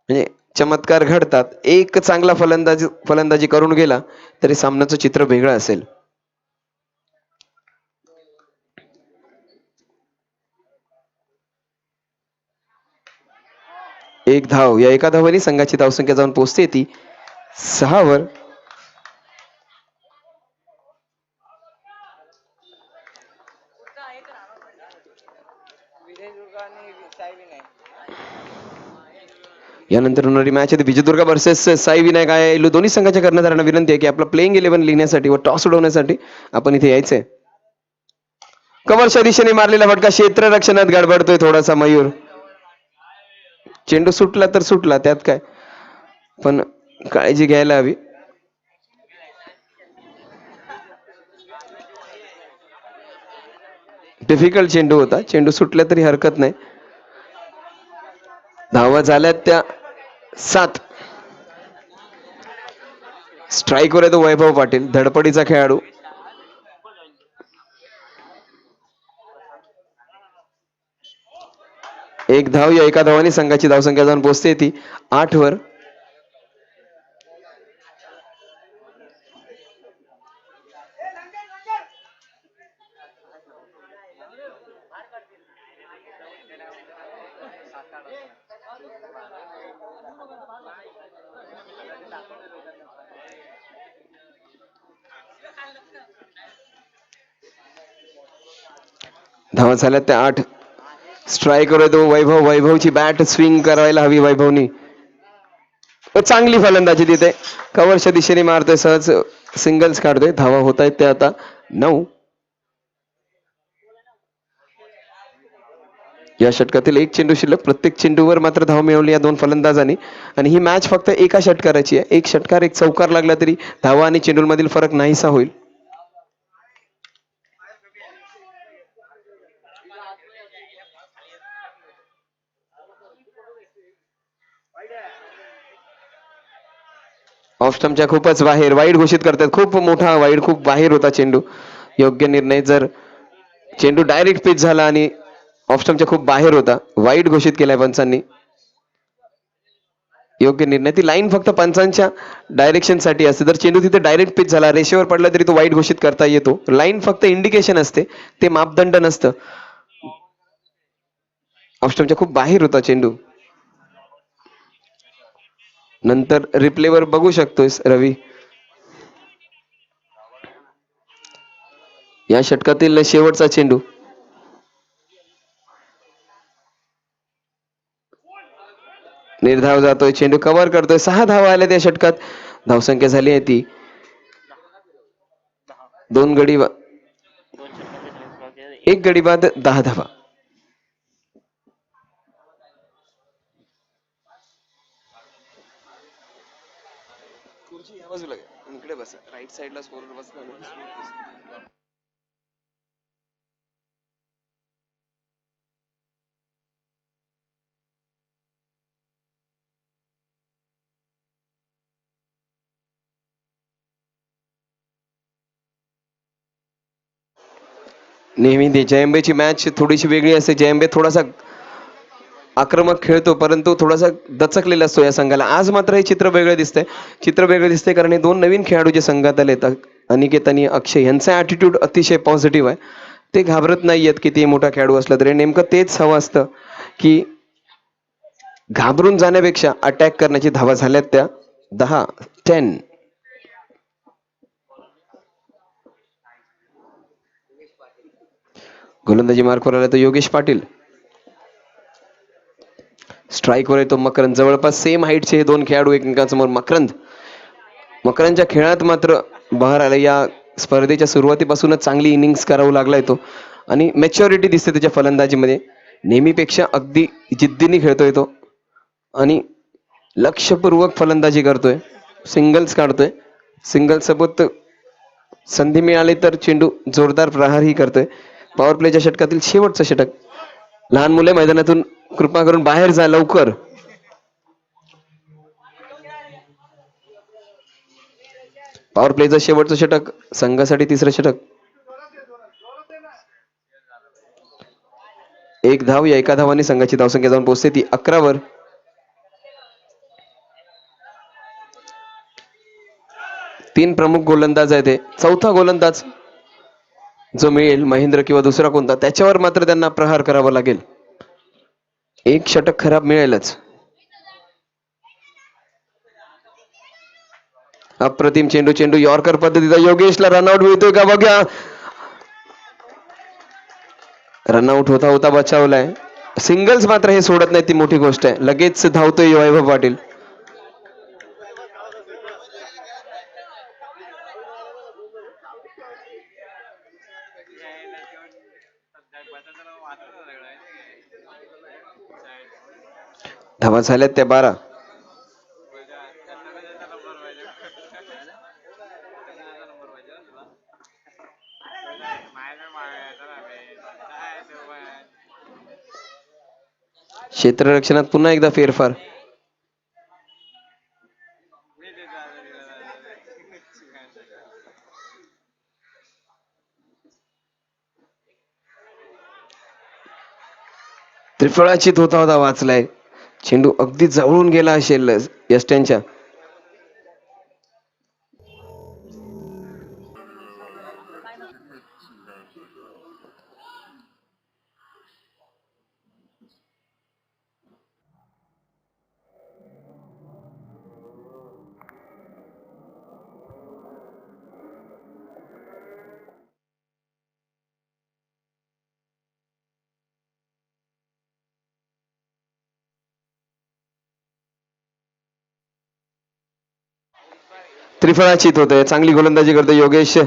म्हणजे चमत्कार घडतात. एक चांगला फलंदाजी करून गेला तरी सामन्याचं चित्र वेगळं असेल. एक धाव. या एका धावांनी संघाची धावसंख्या जाऊन पोहोचते ती 6 वर. यानंतर होणारी मॅच आहे विजयदुर्ग वर्सेस साई विनायक आहे. दोन्ही संघाच्या कर्णधारांना विनंती आहे की आपलं प्लेइंग 11 लिहिण्यासाठी व टॉस उडवण्यासाठी आपण इथे यायचंय. कव्हरच्या दिशेने मारलेला फटका क्षेत्ररक्षणात गडबडतोय थोडासा मयूर. चेंडू सुटला तर सुटला, त्यात काय, पण काळजी घ्यायला हवी. डिफिकल्ट चेंडू होता. चेंडू सुटला तरी हरकत नाही. धावा झाल्यात त्या 7. स्ट्राईकवर आहे तो वैभव पाटील, धडपडीचा खेळाडू. एक धाव. या एका धावाने संघाची धावसंख्या जाऊन पोहोचते ती 8 वर. धावा झाल्यात त्या 8. स्ट्राईकवर आहे तो वैभव. वैभवची बॅट स्विंग करायला हवी वैभवनी. चांगली फलंदाजी तिथे कव्हरच्या दिशेने मारतोय, सहज सिंगल्स काढतोय. धावा होत आहेत ते आता 9. या षटकातील एक चेंडू शिल्लक. प्रत्येक चेंडूवर मात्र धाव मिळवली या 2 फलंदाजांनी. आणि ही मॅच फक्त एका षटकाराची आहे. एक षटकार एक चौकार लागला तरी धावा आणि चेंडूमधील फरक नाहीसा होईल. ऑफ स्टंपच्या खूपच बाहेर. वाईड घोषित करतात. खूप मोठा वाईड, खूप बाहेर होता चेंडू. योग्य निर्णय. जर चेंडू डायरेक्ट पिच झाला आणि ऑफ स्टंपच्या खूप बाहेर होता, वाईड घोषित केलाय पंचांनी. योग्य निर्णय. ती लाईन फक्त पंचांच्या डायरेक्शन साठी असते. जर चेंडू तिथे डायरेक्ट पिच झाला, रेषेवर पडला तरी तो वाईट घोषित करता येतो. लाईन फक्त इंडिकेशन असते, ते मापदंड नसतं. ऑफस्टंपच्या खूप बाहेर होता चेंडू. नंतर रिप्लेवर बघू शकतोय रवी. या षटकातील शेवटचा चेंडू. निर्धाव जातोय, चेंडू कव्हर करतोय. 6 धावा आल्या त्या षटकात. धावसंख्या झाली आहे ती 2 गडी 1 गडी बाद 10 धावा. इकडे बसा, राईट साइडला स्कोरर बसला. नेहमी जयंबेची मॅच थोडीशी वेगळी असते. जयंबे थोडासा आक्रमक खेळतो, परंतु थोडासा दचकलेला असतो या संघाला. आज मात्र हे चित्र वेगळं दिसतंय. चित्र वेगळं दिसतंय कारण हे 2 नवीन खेळाडू जे संघात आले, अनिकेत आणि अक्षय, यांचा ॲटिट्यूड अतिशय पॉझिटिव्ह आहे. ते घाबरत नाहीयेत किती मोठा खेळाडू असला तरी. नेमकं तेच हवं असतं की घाबरून जाण्यापेक्षा अटॅक करण्याची धावा झाल्यात त्या 10-10. गोलंदाजी मार्कवर आला तो योगेश पाटील. स्ट्राईकवर येतो मकरंद. जवळपास सेम हाईटचे हे 2 खेळाडू एकमेकांसमोर. मकरंदच्या खेळात मात्र बहर आला. या स्पर्धेच्या सुरुवातीपासूनच चांगली इनिंग्स करावं लागलाय तो आणि मॅच्युरिटी दिसते त्याच्या फलंदाजीमध्ये. नेहमीपेक्षा अगदी जिद्दीने खेळतोय तो आणि लक्षपूर्वक फलंदाजी करतोय. सिंगल्स काढतोय. सिंगल सोबत संधी मिळाली तर चेंडू जोरदार प्रहारही करतोय. पॉवर प्लेच्या षटकातील शेवटचं षटक. लहान मुले मैदानातून कृपा करून बाहेर जा लवकर. पॉवर प्लेचं शेवटचं षटक, संघासाठी 3रं षटक. 1 धाव. या 1 धावाने संघाची धावसंख्या जाऊन पोहोचते ती 11 वर. तीन प्रमुख गोलंदाज आहेत. चौथा गोलंदाज जो मिळेल, महेंद्र किंवा दुसरा कोणता, त्याच्यावर मात्र त्यांना प्रहार करावा लागेल. 1 षटक खराब मिळेलच. अप्रतिम चेंडू यॉर्कर पद्धतीचा. योगेशला रनआउट मिळतोय का बघा. रनआउट होता बचावलाय. सिंगल्स मात्र हे सोडत नाही, ती मोठी गोष्ट आहे. लगेच धावतोय वैभव पाटील. धावा झाल्यात त्या 12. क्षेत्ररक्षणात पुन्हा एकदा फेरफार. त्रिफळाचीत होता वाचलाय. चेंडू अगदी जवळून गेला असेल यष्ट्यांच्या. त्रिफळाचीत होते. चांगली गोलंदाजी करतो योगेश.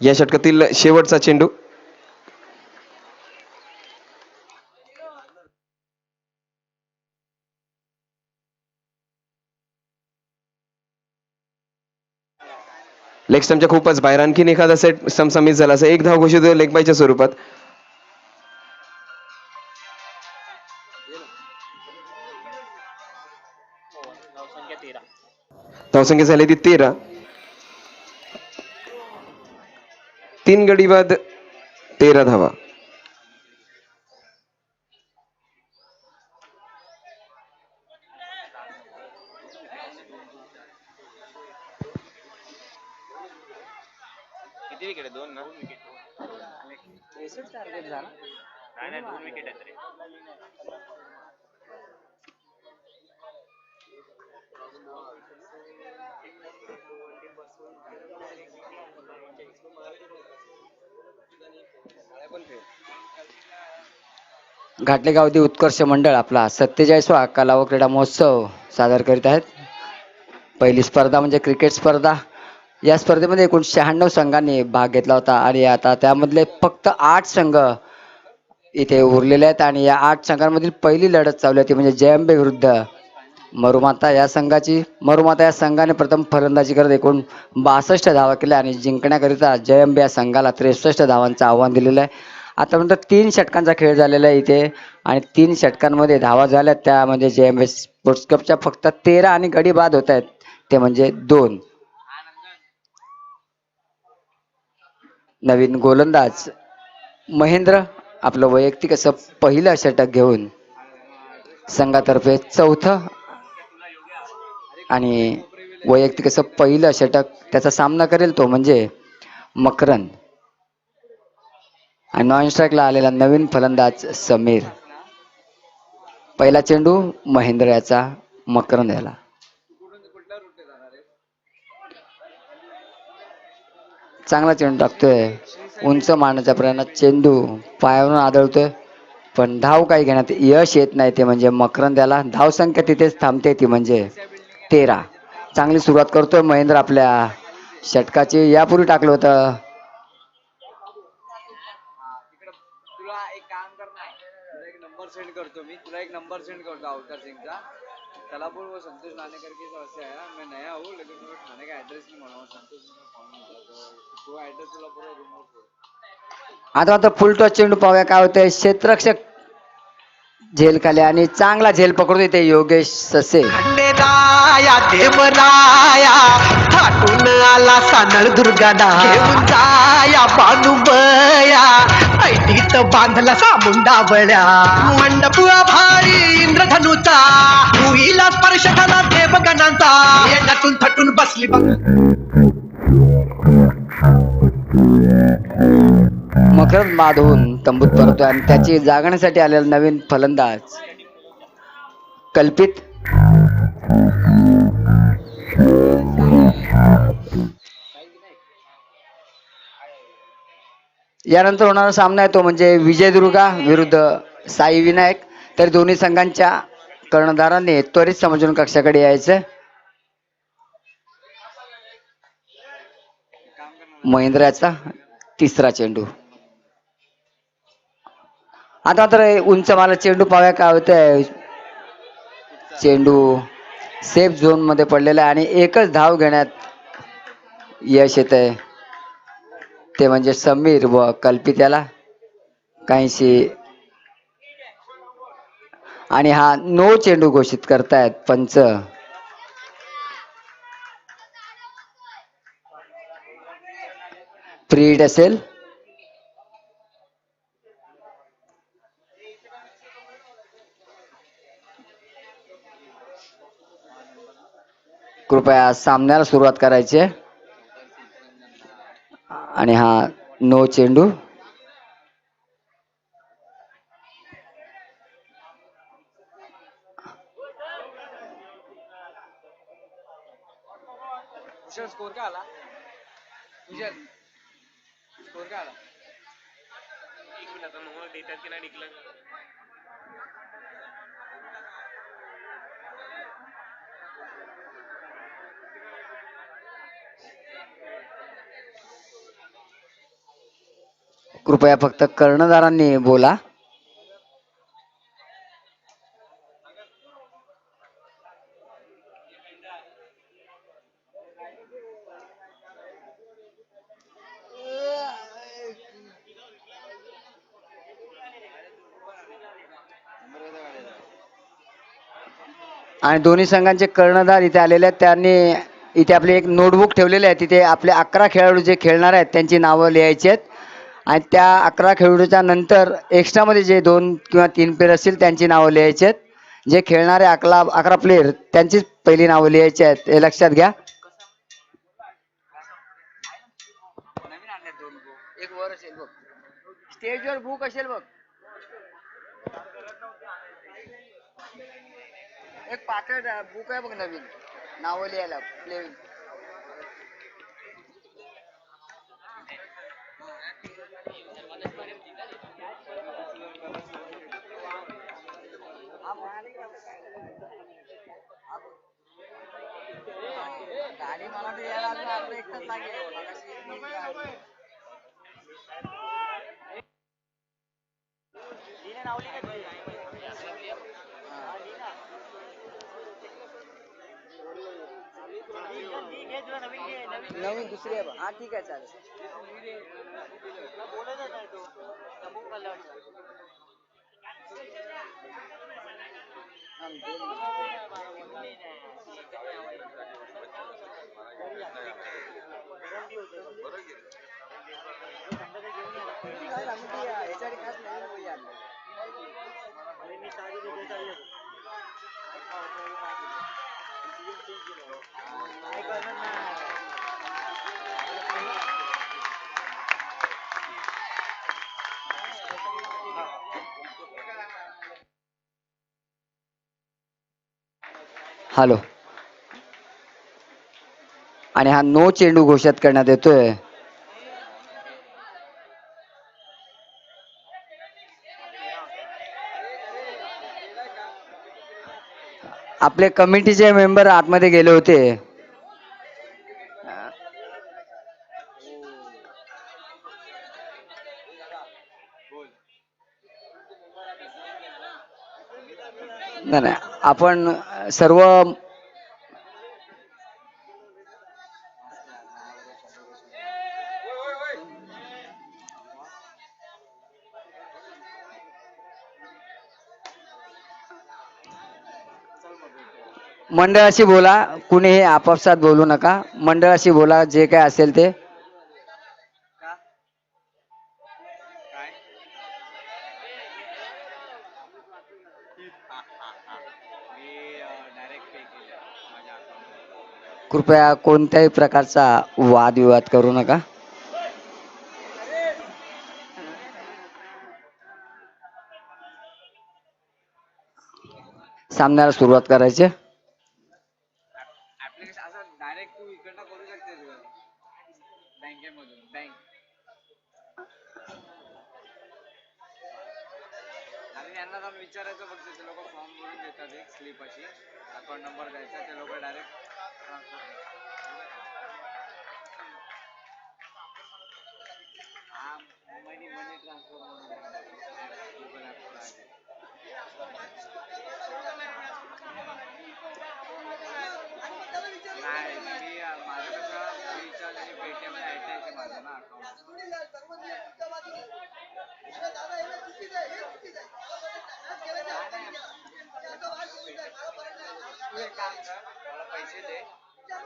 या षटकातील शेवटचा चेंडू. लेग स्टंपच्या खूपच बाहेर. आणखीन एखादा सेट समसमीत झाला असं एक धाव घोषित होईल लेग बायच्या स्वरूपात. धावसंख्या झाली ती 13. 3 गडी बाद 13 धावा. किती विकेट आहे? 2 ना? टार्गेट झाला नाही 2 विकेट आहेत रे. घाटले गावठी उत्कर्ष मंडळ आपला 47वा कला व क्रीडा महोत्सव सादर करीत आहेत. पहिली स्पर्धा म्हणजे क्रिकेट स्पर्धा. या स्पर्धेमध्ये एकूण 96 संघांनी भाग घेतला होता आणि आता त्यामधले फक्त 8 संघ इथे उरलेले आहेत आणि या 8 संघांमधील पहिली लढत चालू होती म्हणजे जयंबे विरुद्ध मरुमाता या संघाची. मरुमाता या संघाने प्रथम फलंदाजी करत एकूण 62 धावा केल्या आणि जिंकण्याकरिता जयंबे या संघाला 63 धावांचं आव्हान दिलेलं आहे. आतापर्यंत 3 षटकांचा खेळ झालेला आहे इथे आणि 3 षटकांमध्ये धावा झाल्या त्यामध्ये जयंबे स्पोर्ट्स क्लबच्या फक्त 13 आणि गडी बाद होत आहेत ते म्हणजे 2. नवीन गोलंदाज महेंद्र आपलं वैयक्तिक असं पहिलं षटक घेऊन संघातर्फे 4थं आणि वैयक्तिक असं पहिलं षटक त्याचा सामना करेल तो म्हणजे मकरंद. आणि नॉन स्ट्राईकला आलेला नवीन फलंदाज समीर. पहिला चेंडू महेंद्र याचा मकरंद याला. चांगला चेंडू टाकतोय उंच मारण्याच्या प्रयत्नात चेंडू पायावरून आदळतोय पण धाव काही घेण्यात यश येत नाही ते म्हणजे मकरंद याला. धावसंख्या तिथेच थांबते ती म्हणजे 13. चांगली सुरुवात करतोय महेंद्र आपल्या षटकाची. यापूर्वी टाकलं होतं. सेंड करतो मी तुला एक नंबर सेंड करतो अवतार सिंगचा. त्याला बोल वो संतोष लाने करके ऐसे है मैं नया हूँ लेकिन मुझे खाने का एड्रेस नहीं मालूम. संतोष ने फोन किया तो एड्रेस तुला पूरा रूम. आता फुल टॉस चेंडू पाहूया काय होतंय. क्षेत्ररक्षक झेल खाली आणि चांगला झेल पकडतो इथे योगेश ससे. खंडेराया देवराया थाटून आला सानळ दुर्गादा घेऊन जाया बानुबया ऐटीत बांधला सामुंडा बळ्या मंडप भारी इंद्रधनुचा भुईला स्पर्श झाला देवगणांचा येण्यातून थटून बसली बघ. मकरंद माधवून तंबूत परतोय आणि त्याची जागण्यासाठी आलेला नवीन फलंदाज कल्पित. यानंतर होणारा सामना आहे तो म्हणजे विजयदुर्गा विरुद्ध साई विनायक. तर दोन्ही संघांच्या कर्णधारांनी त्वरित समजून कक्षाकडे यायचं. महेंद्राचा तिसरा चेंडू. आता तर उंच माला चेंडू पाहूया काय होतंय. चेंडू सेफ झोन मध्ये पडलेला आहे आणि एकच धाव घेण्यात यश येत आहे ते म्हणजे समीर व कल्पित याला काहीशी. आणि हा नो चेंडू घोषित करतायत पंच. फ्री हिट असेल. कृपया सामन्याला सुरुवात करायची आहे आणि हा नो चेंडू. स्कोर काय आला? स्कोर काय आला? एक मिनिट आता मग देतात की नाही डिक्लेअर. कृपया फक्त कर्णधारांनी बोला. आणि दोन्ही संघांचे कर्णधार इथे आलेले आहेत. त्यांनी इथे आपले एक नोटबुक ठेवलेले आहे. तिथे आपले 11 खेळाडू जे खेळणार आहेत त्यांची नावं लिहायची आहेत. आणि त्या 11 खेळाडूच्या नंतर एक्स्ट्रामध्ये जे 2 किंवा 3 प्लेयर असतील त्यांची नावं लिहायची आहेत. जे खेळणारे 11 प्लेयर त्यांचीच पहिली नावं लिहायची आहेत, हे लक्षात घ्या. एक वर असेल बघ, स्टेजवर बुक असेल बघ, एक पातळ बुक आहे बघ नवीन नावं लिहायला प्ले. गाडी मला तर यायला अजून अर्धा एक तास लागेल. नवीन दुसरी आहे बघ. हा ठीक आहे चालेल. हॅलो. आणि हा नो चेंडू घोषित करण्यात येतोय. आपले कमिटीचे मेंबर आतमध्ये गेले होते. नाही, आपण सर्व मंडळाशी बोला. कुणीही आपापसात बोलू नका. मंडळाशी बोला जे काय असेल ते. कृपया कोणत्याही प्रकारचा वादविवाद करू नका. सामन्याला सुरुवात करायची. डायरेक्ट तू इकडनं करू शकते बँकेमधून. बँक आणि यांना जाऊन विचारायचं फक्त. ते लोक फॉर्म भरून देतात एक स्लिप अशी, अकाउंट नंबर द्यायचा, ते लोक डायरेक्ट मनी ट्रान्सफर म्हणून गुगल ॲप आहे. नाही मी माझं कसं रिचार्ज आणि पेटीएम ॲटॅच आहे माझं ना अकाउंट. तू एक काम कर, मला पैसे दे, मी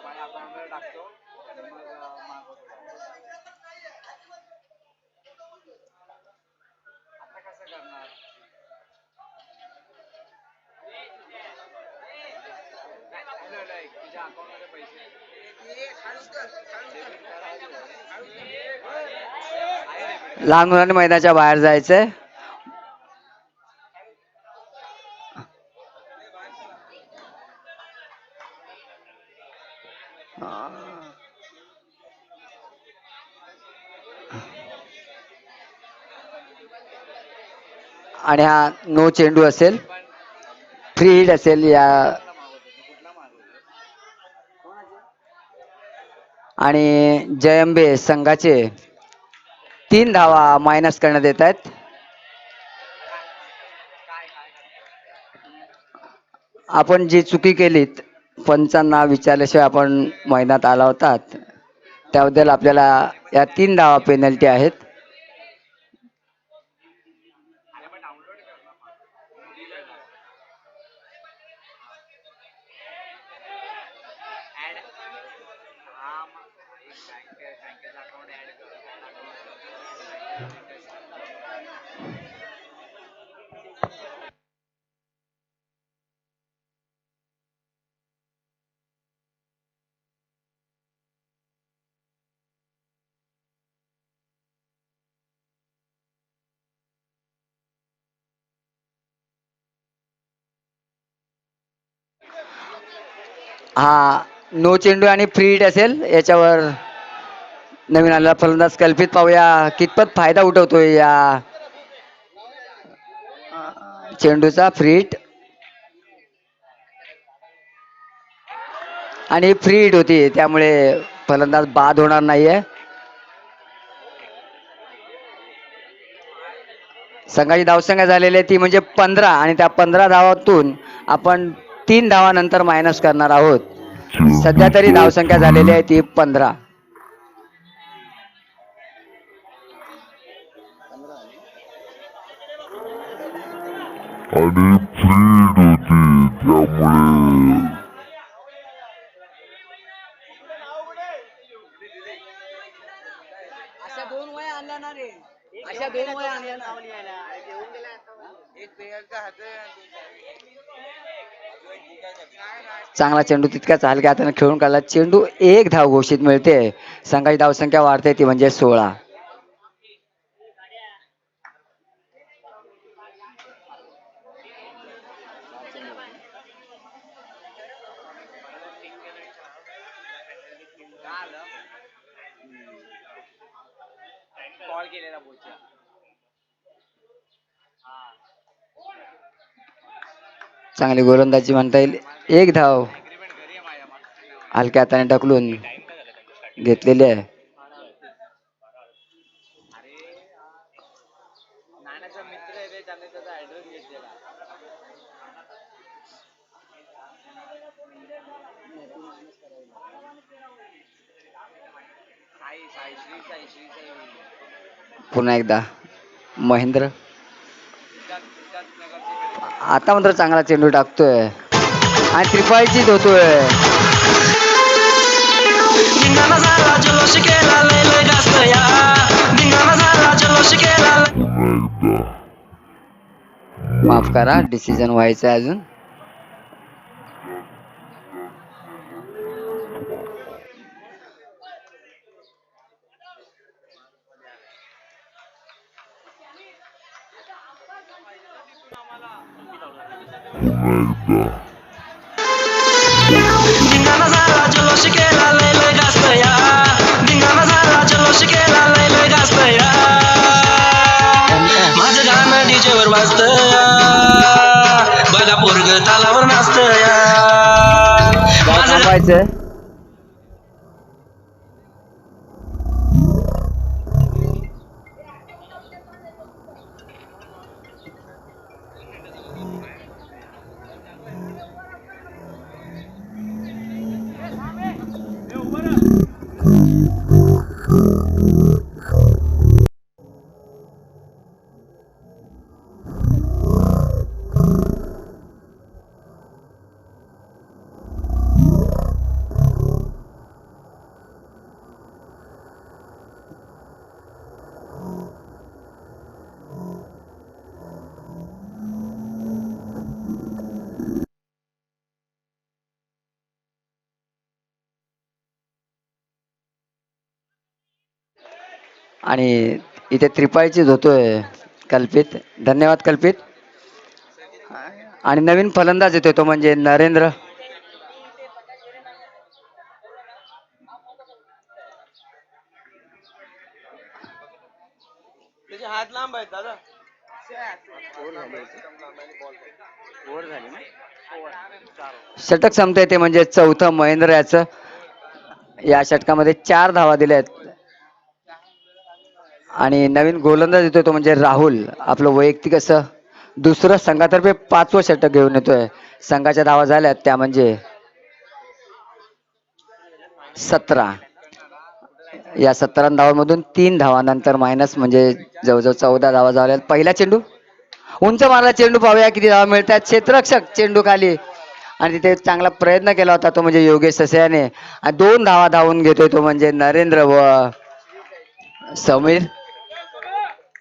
माझ्या अकाउंटवर टाकतो आणि मग मागवतो. आता कसं करणार? तुझ्या अकाउंटमध्ये पैसे लहान मुलांनी मैदानाच्या बाहेर जायचंय. आणि हा नो चेंडू असेल, फ्री हिट असेल. या आणि जयंबे संघाचे 3 धावा मायनस करण्यात येत आहेत. आपण जी चुकी केलीत पंचांना विचारल्याशिवाय आपण मैदानात आला होतात त्याबद्दल आपल्याला या 3 धावा पेनल्टी आहेत. हा नो चेंडू आणि फ्री हिट असेल. याच्यावर नवीन आलेला फलंदाज कल्पित पाहूया कितपत फायदा उठवतोय या चेंडूचा. फ्री हिट आणि फ्री हिट होती त्यामुळे फलंदाज बाद होणार नाहीये. संघाची धावसंख्या झालेली आहे ती म्हणजे 15 आणि त्या 15 धावातून आपण 3 धावा नंतर मायनस करणार आहोत. सध्या तरी धावसंख्या झालेली आहे ती 15. आणि फ्रीड होती त्यामुळे चांगला चेंडू तितक्याच हलक्या हाताने खेळून काढला. चेंडू 1 धाव घोषित मिळते. संघाची धावसंख्या वाढते ती म्हणजे 16. चांगली गोलंदाजी म्हणता येईल. 1 धाव हलक्या हाताने ढकलून घेतलेली आहे. पुन्हा एकदा महेंद्र आता मात्र चांगला चेंडू टाकतोय आणि त्रिपाळीचीच होतोय. माफ करा डिसिजन व्हायचं आहे अजून. माझं गाणं डीजेवर वाजतया बघा पोरग तालावर नाचतया. थांबायचंय. आणि इथे त्रिपाळीचीच होतोय कल्पित. धन्यवाद कल्पित. आणि नवीन फलंदाज येतोय तो म्हणजे नरेंद्र. हात लांब आहेत दादा. षटक संपता येते म्हणजे 4थं महेंद्र याचं. या षटकामध्ये 4 धावा दिल्या आहेत आणि नवीन गोलंदाज येतोय तो म्हणजे राहुल. आपलं वैयक्तिक असं दुसरं संघातर्फे 5वं षटक घेऊन येतोय. संघाच्या धावा झाल्यात त्या म्हणजे 17. या 17 धावांमधून 3 धावा नंतर मायनस म्हणजे जवळजवळ 14 धावा झाल्या. पहिला चेंडू उंच मारला चेंडू, पाहूया किती धावा मिळतात. क्षेत्ररक्षक चेंडू खाली आणि तिथे चांगला प्रयत्न केला होता तो म्हणजे योगेश सस्याने. आणि 2 धावा धावून घेतोय तो म्हणजे नरेंद्र व समीर.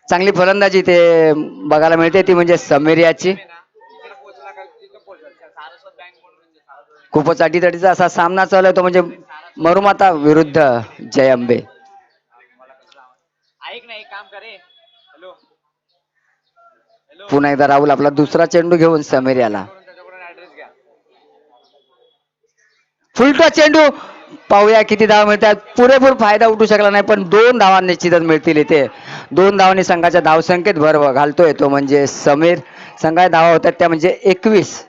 चांगली फलंदाजी ते बघायला मिळते ती म्हणजे समीर याची. खूपच अटीतटीचा असा सामना चालू आहे तो म्हणजे मरुमाता विरुद्ध जय अंबे. ऐक ना, एक काम करे. हॅलो, पुन्हा एकदा राहुल आपला दुसरा चेंडू घेऊन समीर याला. त्याच्याकडून ऍड्रेस घ्या. फुलटा चेंडू, पाहूया किती धावा मिळतात. पुरेपूर फायदा उठू शकला नाही पण 2 धावा निश्चितच मिळतील इथे. 2 धावांनी संघाच्या धावसंख्येत भर घालतोय तो म्हणजे समीर. संघाच्या धावा होतात त्या म्हणजे 21.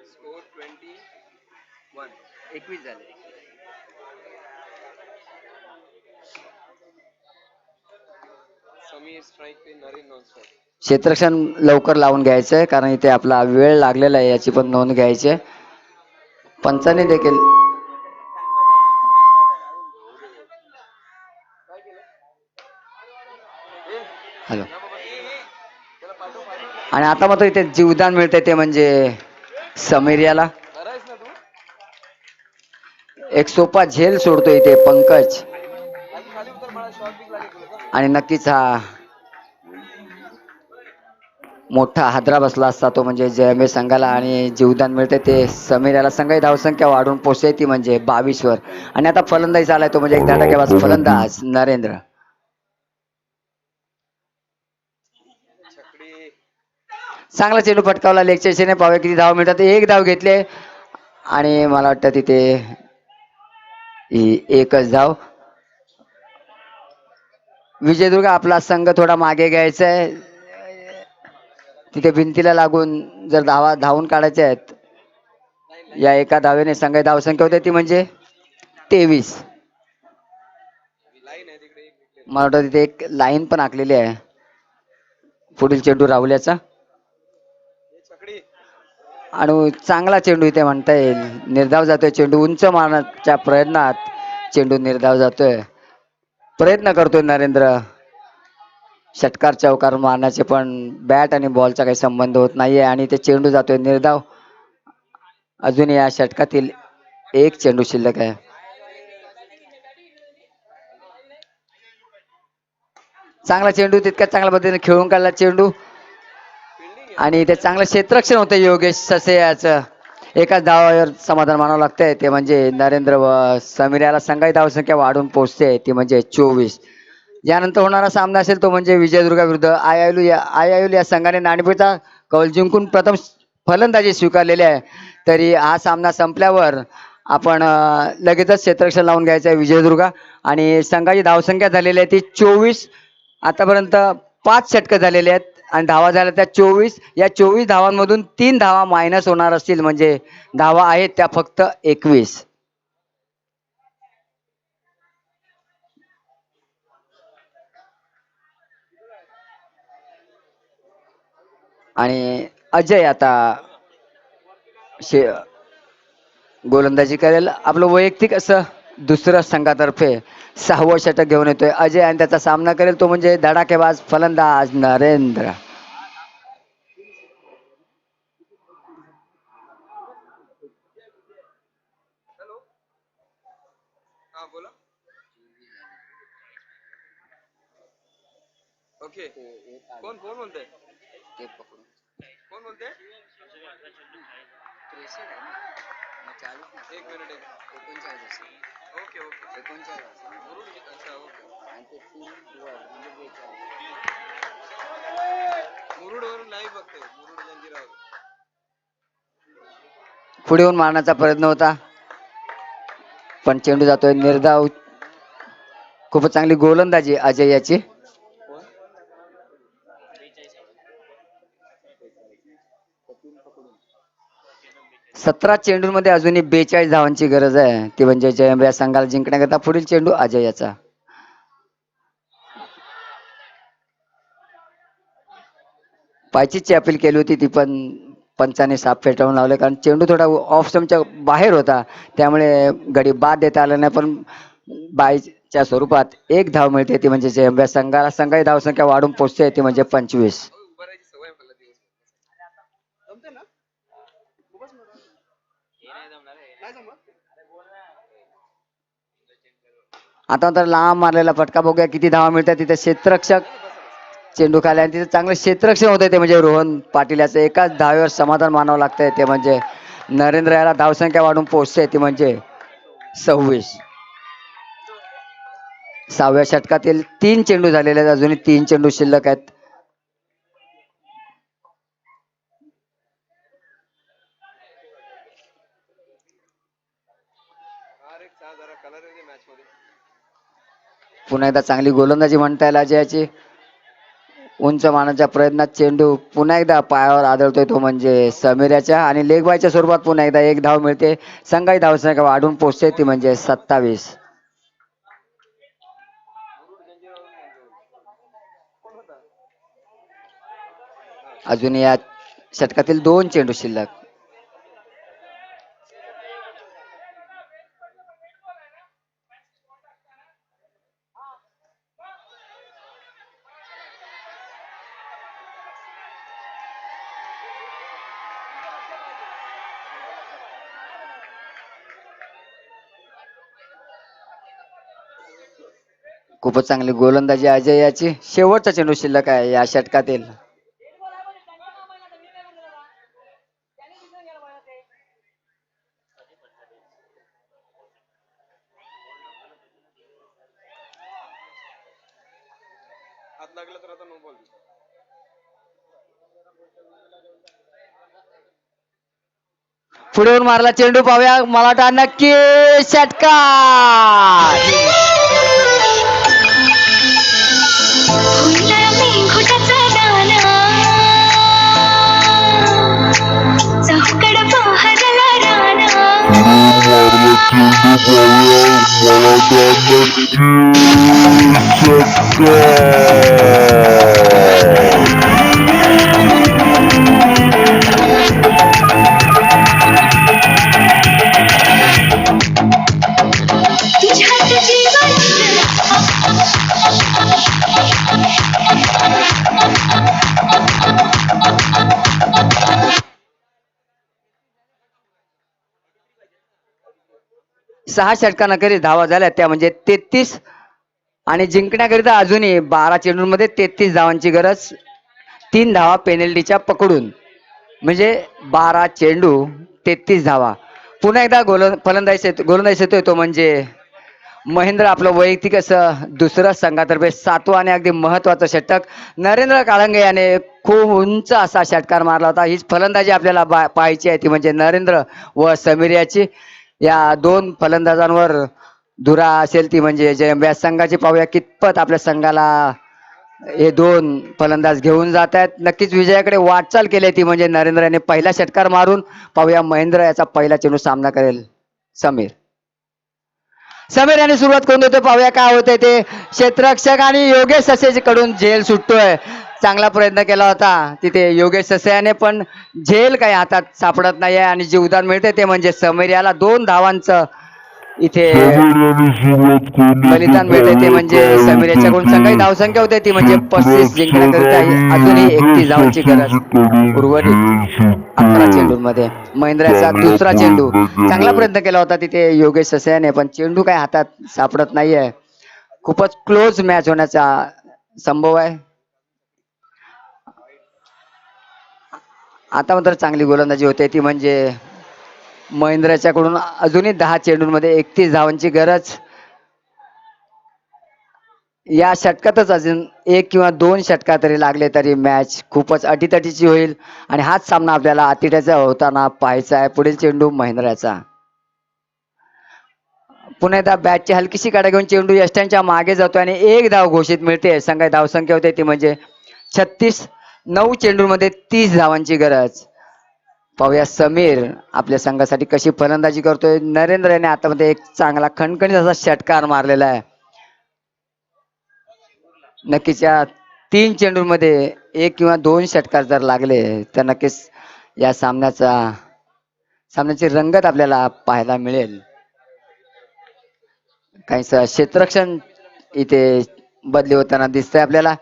स्कोर 21. 21 झाले. समीर स्ट्राईक पे, नरेन नॉन स्ट्राईक. क्षेत्ररक्षण लवकर लावून घ्यायचंय कारण इथे आपला वेळ लागलेला आहे याची पण नोंद घ्यायची आहे. पंचाने देखील हॅलो. आणि आता मात्र इथे जीवदान मिळतंय ते म्हणजे समीर याला. एक सोपा झेल सोडतो इथे पंकज आणि नक्कीच हा मोठा हादरा बसला असता तो म्हणजे जयमे संघाला. आणि जीवदान मिळते ते समीर याला. संघाची धावसंख्या वाढून पोहोचते ती म्हणजे 22 वर. आणि आता फलंदाजी चालाय तो म्हणजे एक धडाकेबाज फलंदाज नरेंद्र. चांगला चेंडू फटकावला लेगच्या दिशेने. पाहूया किती धाव मिळतात. 1 धाव घेतले आणि मला वाटतं तिथे ही एकच धाव. विजयदुर्ग आपला संघ थोडा मागे घ्यायचा आहे. तिथे भिंतीला लागून जर धावून काढायचे आहेत. या एका धावेने संघाची धावसंख्या होते ती म्हणजे 23. मला वाटतं तिथे एक लाईन पण आखलेली आहे. पुढील चेंडू राहुल्याचा आणि चांगला चेंडू इथे म्हणता येईल. निर्धाव जातोय चेंडू. उंच मारण्याच्या प्रयत्नात चेंडू निर्धाव जातोय. प्रयत्न करतोय नरेंद्र षटकार चौकार मारण्याचे पण बॅट आणि बॉलचा काही संबंध होत नाहीये आणि ते चेंडू जातोय निर्धाव. अजून या षटकातील 1 चेंडू शिल्लक आहे. चांगला चेंडू, तितक्याच चांगल्या पद्धतीने खेळून काढला चेंडू आणि ते चांगलं क्षेत्ररक्षण होतं योगेश ससे याचं. एकाच धावावर समाधान मानावं लागतंय ते म्हणजे नरेंद्र व समीर याला. संघाची धावसंख्या वाढून पोहोचते ती म्हणजे 24. यानंतर होणारा सामना असेल तो म्हणजे विजयदुर्ग विरुद्ध आयआयएल या संघाने नाणेफेकचा कौल जिंकून प्रथम फलंदाजी स्वीकारलेली आहे. तरी हा सामना संपल्यावर आपण लगेचच क्षेत्ररक्षण लावून घ्यायचं आहे विजयदुर्ग. आणि संघाची धावसंख्या झालेली आहे ती 24. आतापर्यंत 5 षटकं झालेले आहेत आणि धावा झाल्या त्या 24. या 24 धावांमधून 3 धावा मायनस होणार असतील म्हणजे धावा आहेत त्या फक्त 21. आणि अजय आता गोलंदाजी करेल. आपलं वैयक्तिक असं दुसरं संघातर्फे 6वं षटक घेऊन येतोय अजय आणि त्याचा सामना करेल तो म्हणजे धडाकेबाज फलंदाज नरेंद्र. ओके. कोण बोलतोय? कोण बोलतोय? 1 मिनिट. 39. ओके. 39. अच्छा, ओके. मुरुड वरून लाईव्ह बघतोय. मुरुड जंजिरावर. पुढे येऊन मारण्याचा प्रयत्न होता, पण चेंडू जातोय निर्धाव. खूपच चांगली गोलंदाजी अजय याची. सतरा चेंडूंमध्ये अजूनही 42 धावांची गरज आहे, ती म्हणजे जयंब या संघाला जिंकण्याकरता. पुढील चेंडू अजय याचा. पायचीची अपील केली होती, ती पण पंचाने साफ फेटाळून लावले, कारण चेंडू थोडा ऑफ स्टंपच्या बाहेर होता, त्यामुळे गडी बाद देता आला नाही. पण बायच्या स्वरूपात एक धाव मिळते, ती म्हणजे जयंब या संघाला. संघाची धावसंख्या वाढून पोहोचते, ती म्हणजे 25. आता तर लांब मारलेला फटका बघूया किती धावा मिळतात. तिथे क्षेत्ररक्षक चेंडू खाली आणि तिथे चांगलं क्षेत्ररक्षण होतंय, ते म्हणजे रोहन पाटील याचं. एकाच धावेवर समाधान मानावं लागतंय, ते म्हणजे नरेंद्र याला धावसंख्या वाढून पोहोचते, ती म्हणजे 26. 6व्या षटकातील 3 चेंडू झालेले आहेत, अजूनही 3 चेंडू शिल्लक आहेत. पुन्हा एकदा चांगली गोलंदाजी म्हणता येईल अजयाची. उंच मारण्याच्या प्रयत्नात चेंडू पुन्हा एकदा पायावर आदळतोय, तो म्हणजे समीर याच्या. आणि लेग बायच्या स्वरूपात पुन्हा एकदा एक धाव मिळते. संघाची धावसंख्या वाढून पोहोचते, ती म्हणजे 27. अजून या षटकातील 2 चेंडू शिल्लक. खूपच चांगली गोलंदाजी अजय याची. शेवटचा चेंडू शिल्लक आहे या षटकातील. पुढे मारला चेंडू, पाहूया. मला वाटतं नक्की षटकार. सहा षटकांखेरीज धावा झाल्या, त्या म्हणजे 33. आणि जिंकण्याकरिता अजूनही 12 चेंडूंमध्ये 33 धावांची गरज. 3 धावा पेनल्टीच्या पकडून, म्हणजे 12 चेंडू 33 धावा. पुन्हा एकदा गोलंदाजी येतोय, तो म्हणजे महेंद्र. आपलं वैयक्तिक असं दुसरं संघातर्फे 7वं आणि अगदी महत्वाचं षटक. नरेंद्र काळंगे याने खूप उंच असा षटकार मारला होता. हीच फलंदाजी आपल्याला पाहायची आहे, ती म्हणजे नरेंद्र व समीर याची. या 2 फलंदाजांवर धुरा असेल, ती म्हणजे जयंब या संघाची. पाहूया कितपत आपल्या संघाला हे 2 फलंदाज घेऊन जात आहेत. नक्कीच विजयाकडे वाटचाल केली, ती म्हणजे नरेंद्र याने पहिला षटकार मारून. पाहूया महेंद्र याचा पहिला चेंडू सामना करेल समीर. समीर यांनी सुरुवात करून देतो, पाहूया काय होतंय ते. क्षेत्ररक्षक आणि योगेश ससे कडून झेल सुटतोय. चांगला प्रयत्न केला होता तिथे योगेश ससे याने, पण झेल काही हातात सापडत नाहीये. आणि जीवदान मिळते, ते म्हणजे समीर याला. 2 धावांचं इथे बलिदान मिळते, ते म्हणजे समीर याच्याकडून. संघाची धावसंख्या होते, ती म्हणजे 35. जिंकण्याकरिता अजूनही 31 धावांची गरज उर्वरित 11 चेंडूंमध्ये. महेंद्राचा दुसरा चेंडू. चांगला प्रयत्न केला होता तिथे योगेश ससे याने, पण चेंडू काय हातात सापडत नाहीये. खूपच क्लोज मॅच होण्याचा संभव आहे. आता मात्र चांगली गोलंदाजी होते, ती म्हणजे महेंद्रच्याकडून. अजूनही 10 चेंडूंमध्ये 31 धावांची गरज. या षटकातच अजून 1 किंवा 2 षटका तरी लागले तरी मॅच खूपच अटीतटीची होईल आणि हाच सामना आपल्याला अतिट्याचा होताना पाहायचा आहे. पुढील चेंडू महेंद्राचा. पुन्हा एकदा बॅटची हलकीशी काढा घेऊन चेंडू यष्ट्यांच्या मागे जातो आणि 1 धाव घोषित मिळते. संघाची धावसंख्या होते ती म्हणजे 36. 9 चेंडूमध्ये 30 धावांची गरज. पाहूया समीर आपल्या संघासाठी कशी फलंदाजी करतोय. नरेंद्र याने आतामध्ये एक चांगला खणखणीत असा षटकार मारलेला आहे. नक्कीच या 3 चेंडूंमध्ये 1 किंवा 2 षटकार जर लागले तर नक्कीच या सामन्याची रंगत आपल्याला पाहायला मिळेल. काहीच क्षेत्ररक्षण इथे बदली होताना दिसतंय आपल्याला.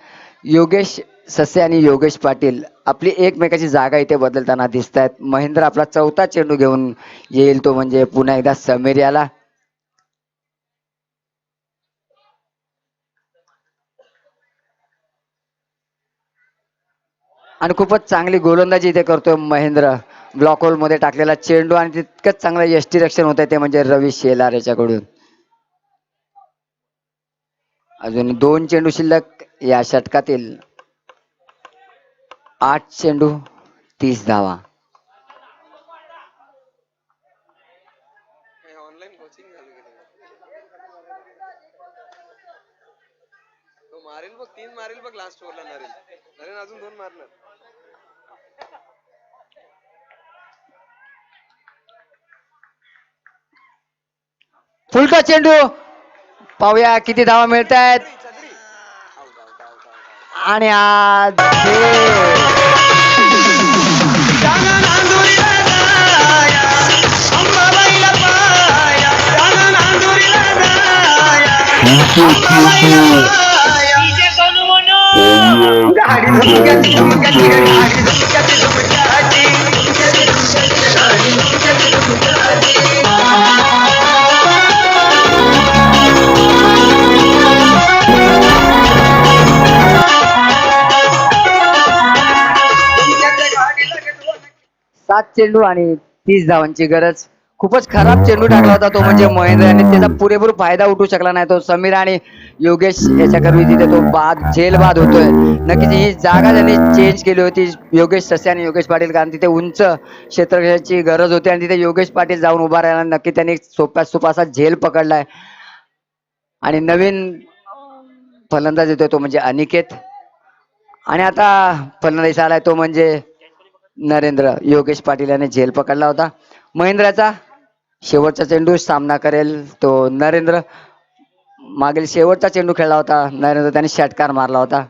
योगेश ससे आणि योगेश पाटील आपली एकमेकाची जागा इथे बदलताना दिसत आहेत. महेंद्र आपला 4था चेंडू घेऊन येईल तो म्हणजे पुन्हा एकदा समीर याला. आणि खूपच चांगली गोलंदाजी इथे करतोय महेंद्र. ब्लॉक होल मध्ये टाकलेला चेंडू आणि तितकंच चांगलं यष्टीरक्षण होत आहे ते म्हणजे रवी शेलार याच्याकडून. अजून 2 चेंडू शिल्लक या षटकातील. 8 चेंडू 30 धावा. ऑनलाईन कोचिंग चालू केलं तो मारेल बघ 3 मारेल बघ लास्ट ओव्हरला. नरेन अजून 2 मारणार. फुलका चेंडू. पाहूया किती धावा मिळत आहेत. आणि आज सात चेंडू आणि 30 धावांची गरज. खूपच खराब चेंडू टाकला होता तो म्हणजे महेंद्र आणि त्याचा पुरेपूर फायदा उठू शकला नाही तो. समीर आणि योगेश याच्याकरवी तिथे तो झेल बाद होतोय. नक्कीच ही जागा त्यांनी चेंज केली होती योगेश ससे आणि योगेश पाटील, कारण तिथे उंच क्षेत्ररक्षणाची गरज होती आणि तिथे योगेश पाटील जाऊन उभा राहिला. नक्की त्यांनी सोप्यात सोपा असा झेल पकडलाय. आणि नवीन फलंदाज येतोय तो म्हणजे अनिकेत. आणि आता फलंदाज आलाय तो म्हणजे नरेंद्र. योगेश पाटील याने झेल पकडला होता. महेंद्राचा शेवटचा चेंडू सामना करेल तो नरेंद्र. मागील शेवटचा चेंडू खेळला होता नरेंद्र, त्याने षटकार मारला होता.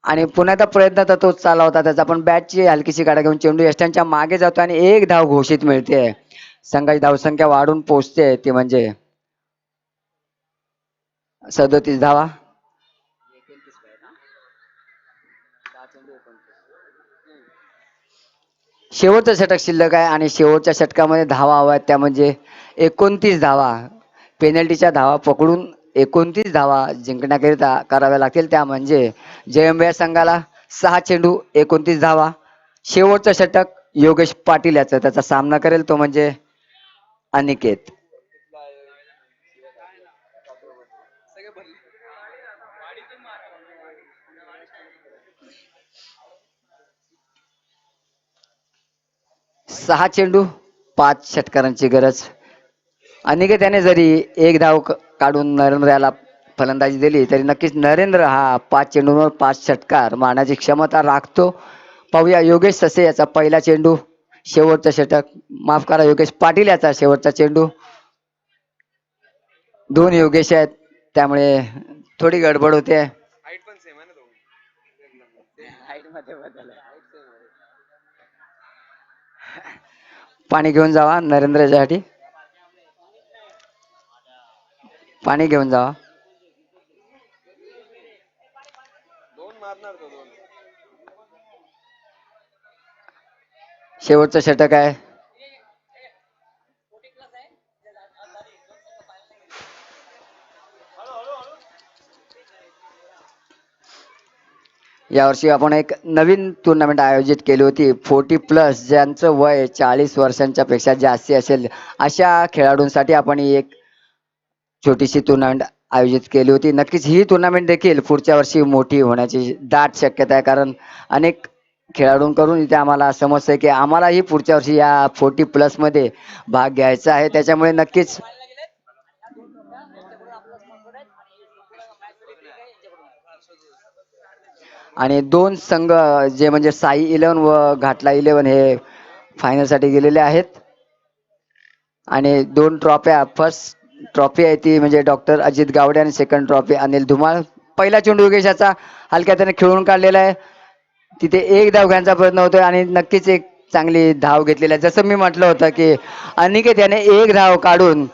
आणि पुन्हा एकदा प्रयत्न तर तोच चालला होता त्याचा, पण बॅटची हलकीशी काढा घेऊन चेंडू यष्ट्यांच्या मागे जातो आणि 1 धाव घोषित मिळते. संघाची धावसंख्या वाढून पोहोचते ती म्हणजे 37 धावा. शेवटचं षटक शिल्लक आहे आणि शेवटच्या षटकामध्ये धावा हव्या आहेत त्या म्हणजे 29 धावा. पेनल्टीच्या धावा पकडून 29 धावा जिंकण्याकरिता कराव्या लागतील. त्या म्हणजे जयंब या संघाला 6 चेंडू 29 धावा. शेवटचं षटक योगेश पाटील याचं त्याचा सामना करेल तो म्हणजे अनिकेत. सहा चेंडू 5 षटकारांची गरज. अनिकेत याने जरी 1 धाव काढून नरेंद्र याला फलंदाजी दिली तरी नक्कीच नरेंद्र हा 5 चेंडूंवर 5 षटकार मारण्याची क्षमता राखतो. पाहूया योगेश ससे याचा पहिला चेंडू, शेवटचं षटक. माफ करा, योगेश पाटील याचा शेवटचा चेंडू. 2 योगेश आहेत त्यामुळे थोडी गडबड होते. हाईट पण सेम आहे ना दोघं. हाईट मध्ये बदल आहे. पाणी घेऊन जावा नरेंद्र याच्यासाठी. पाणी घेऊन जावा. 2 मारणार तो 2. शेवटचं षटक आहे. यावर्षी आपण एक नवीन टुर्नामेंट आयोजित केली होती 40+, ज्यांचं वय 40 वर्षांच्या पेक्षा जास्ती असेल अशा खेळाडूंसाठी आपण ही एक छोटीशी टुर्नामेंट आयोजित केली होती. नक्कीच ही टुर्नामेंट देखील पुढच्या वर्षी मोठी होण्याची दाट शक्यता आहे, कारण अनेक खेळाडूंकडून इथे आम्हाला समजतंय की आम्हालाही पुढच्या वर्षी या 40+ मध्ये भाग घ्यायचा आहे. त्याच्यामुळे नक्कीच आणि 2 संघ जे म्हणजे साई 11 व घाटला 11 हे फायनलसाठी गेलेले आहेत. आणि 2 ट्रॉफ्या, फर्स्ट ट्रॉफी आहे ती म्हणजे डॉक्टर अजित गावडे आणि सेकंड ट्रॉफी अनिल धुमाळ. पहिला चेंडू योगेशाचा हलक्या त्याने खेळून काढलेला आहे. तिथे एक धाव घ्यायचा प्रयत्न होतोय आणि नक्कीच एक चांगली धाव घेतलेली आहे. जसं मी म्हटलं होतं की अनिकेत याने एक धाव काढून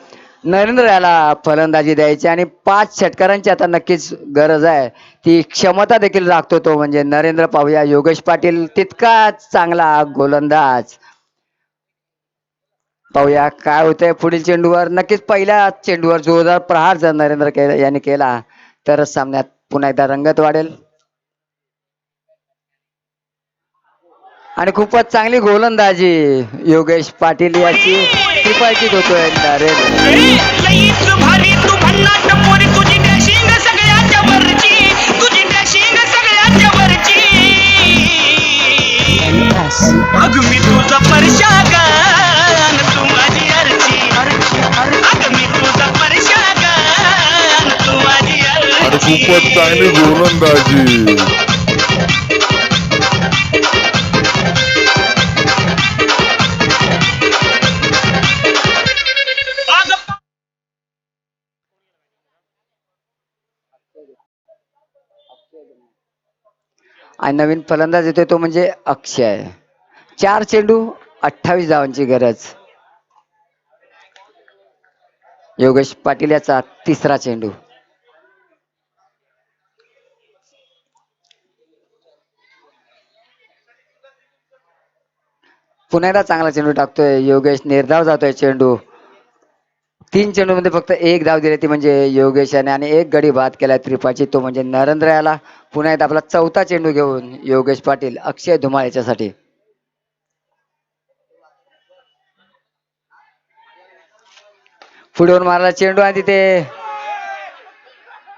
नरेंद्र याला फलंदाजी द्यायची आणि 5 षटकारांची आता नक्कीच गरज आहे. ती क्षमता देखील राखतो तो म्हणजे नरेंद्र. पाहूया योगेश पाटील तितकाच चांगला गोलंदाज. पाहूया काय होतंय पुढील चेंडूवर. नक्कीच पहिल्या चेंडूवर जोरदार प्रहार जर नरेंद्र यांनी केला तरच सामन्यात पुन्हा एकदा रंगत वाढेल. आणि खूपच चांगली गोलंदाजी योगेश पाटील याची. टिपायचीच होतोय नरेंद्र. भारी तू भन्नाट पोरी, तुझी डॅशिंग सगळ्याच्या वरची, तुझी डॅशिंग सगळ्याच्या वरची. अग मी तुझा परशागान, तू माझी अर्ची. अग मी तुझा परशागान, तू माझी आणि अर्ची. खूपच चांगली गोलंदाजी. आणि नवीन फलंदाज येतोय तो म्हणजे अक्षय. 4 चेंडू 28 धावांची गरज. योगेश पाटील याचा 3रा चेंडू. पुन्हा एकदा चांगला चेंडू टाकतोय योगेश. निर्धाव जातोय चेंडू. 3 चेंडूमध्ये फक्त 1 धाव दिली ती म्हणजे योगेशाने आणि 1 गडी बाद केला त्रिपाची तो म्हणजे नरेंद्र याला. पुन्हा एकदा आपला 4था चेंडू घेऊन योगेश पाटील अक्षय धुमाळ याच्यासाठी. पुढे मारला चेंडू आणि तिथे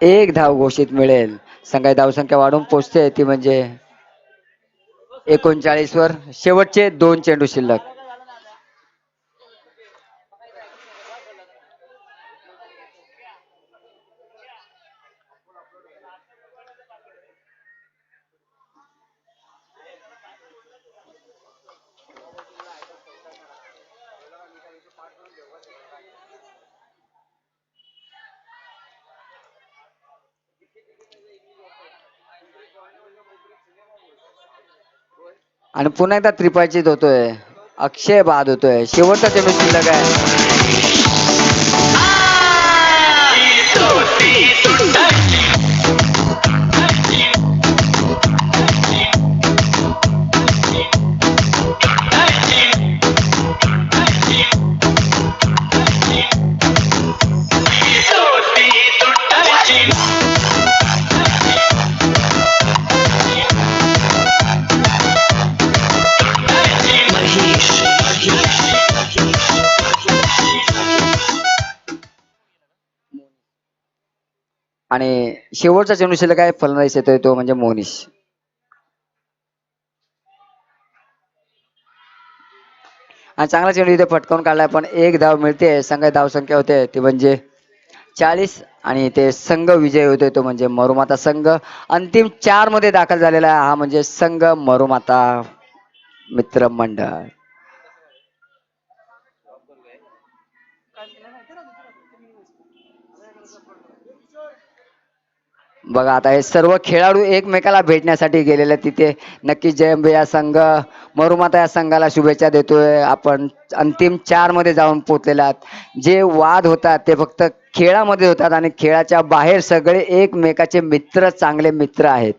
1 धाव घोषित मिळेल. संघाची धावसंख्या वाढून पोहोचते ती म्हणजे 39 वर. शेवटचे 2 चेंडू शिल्लक. आणि पुन्हा एकदा त्रिपाचीत होतोय. अक्षय बाद होतोय. शेवटचा चेंडू शिल्लक आहे. आणि शेवटचा चेंडू शिल्लक आहे. फलंदाज येतोय तो म्हणजे मोनिश. आणि चांगला चेंडू इथे फटकावून काढलाय पण 1 धाव मिळते. संघाची धावसंख्या होते ती म्हणजे 40 आणि ते संघ विजय होतोय तो म्हणजे मरुमाता संघ. अंतिम 4 मध्ये दाखल झालेला हा म्हणजे संघ मरुमाता मित्र मंडळ. बघा आता हे सर्व खेळाडू एकमेकाला भेटण्यासाठी गेलेले तिथे. नक्की जयंबे या संघ मरुमाता या संघाला शुभेच्छा देतोय. आपण अंतिम 4 मध्ये जाऊन पोहोचलेला. जे वाद होतात ते फक्त खेळामध्ये होतात आणि खेळाच्या बाहेर सगळे एकमेकाचे मित्र, चांगले मित्र आहेत.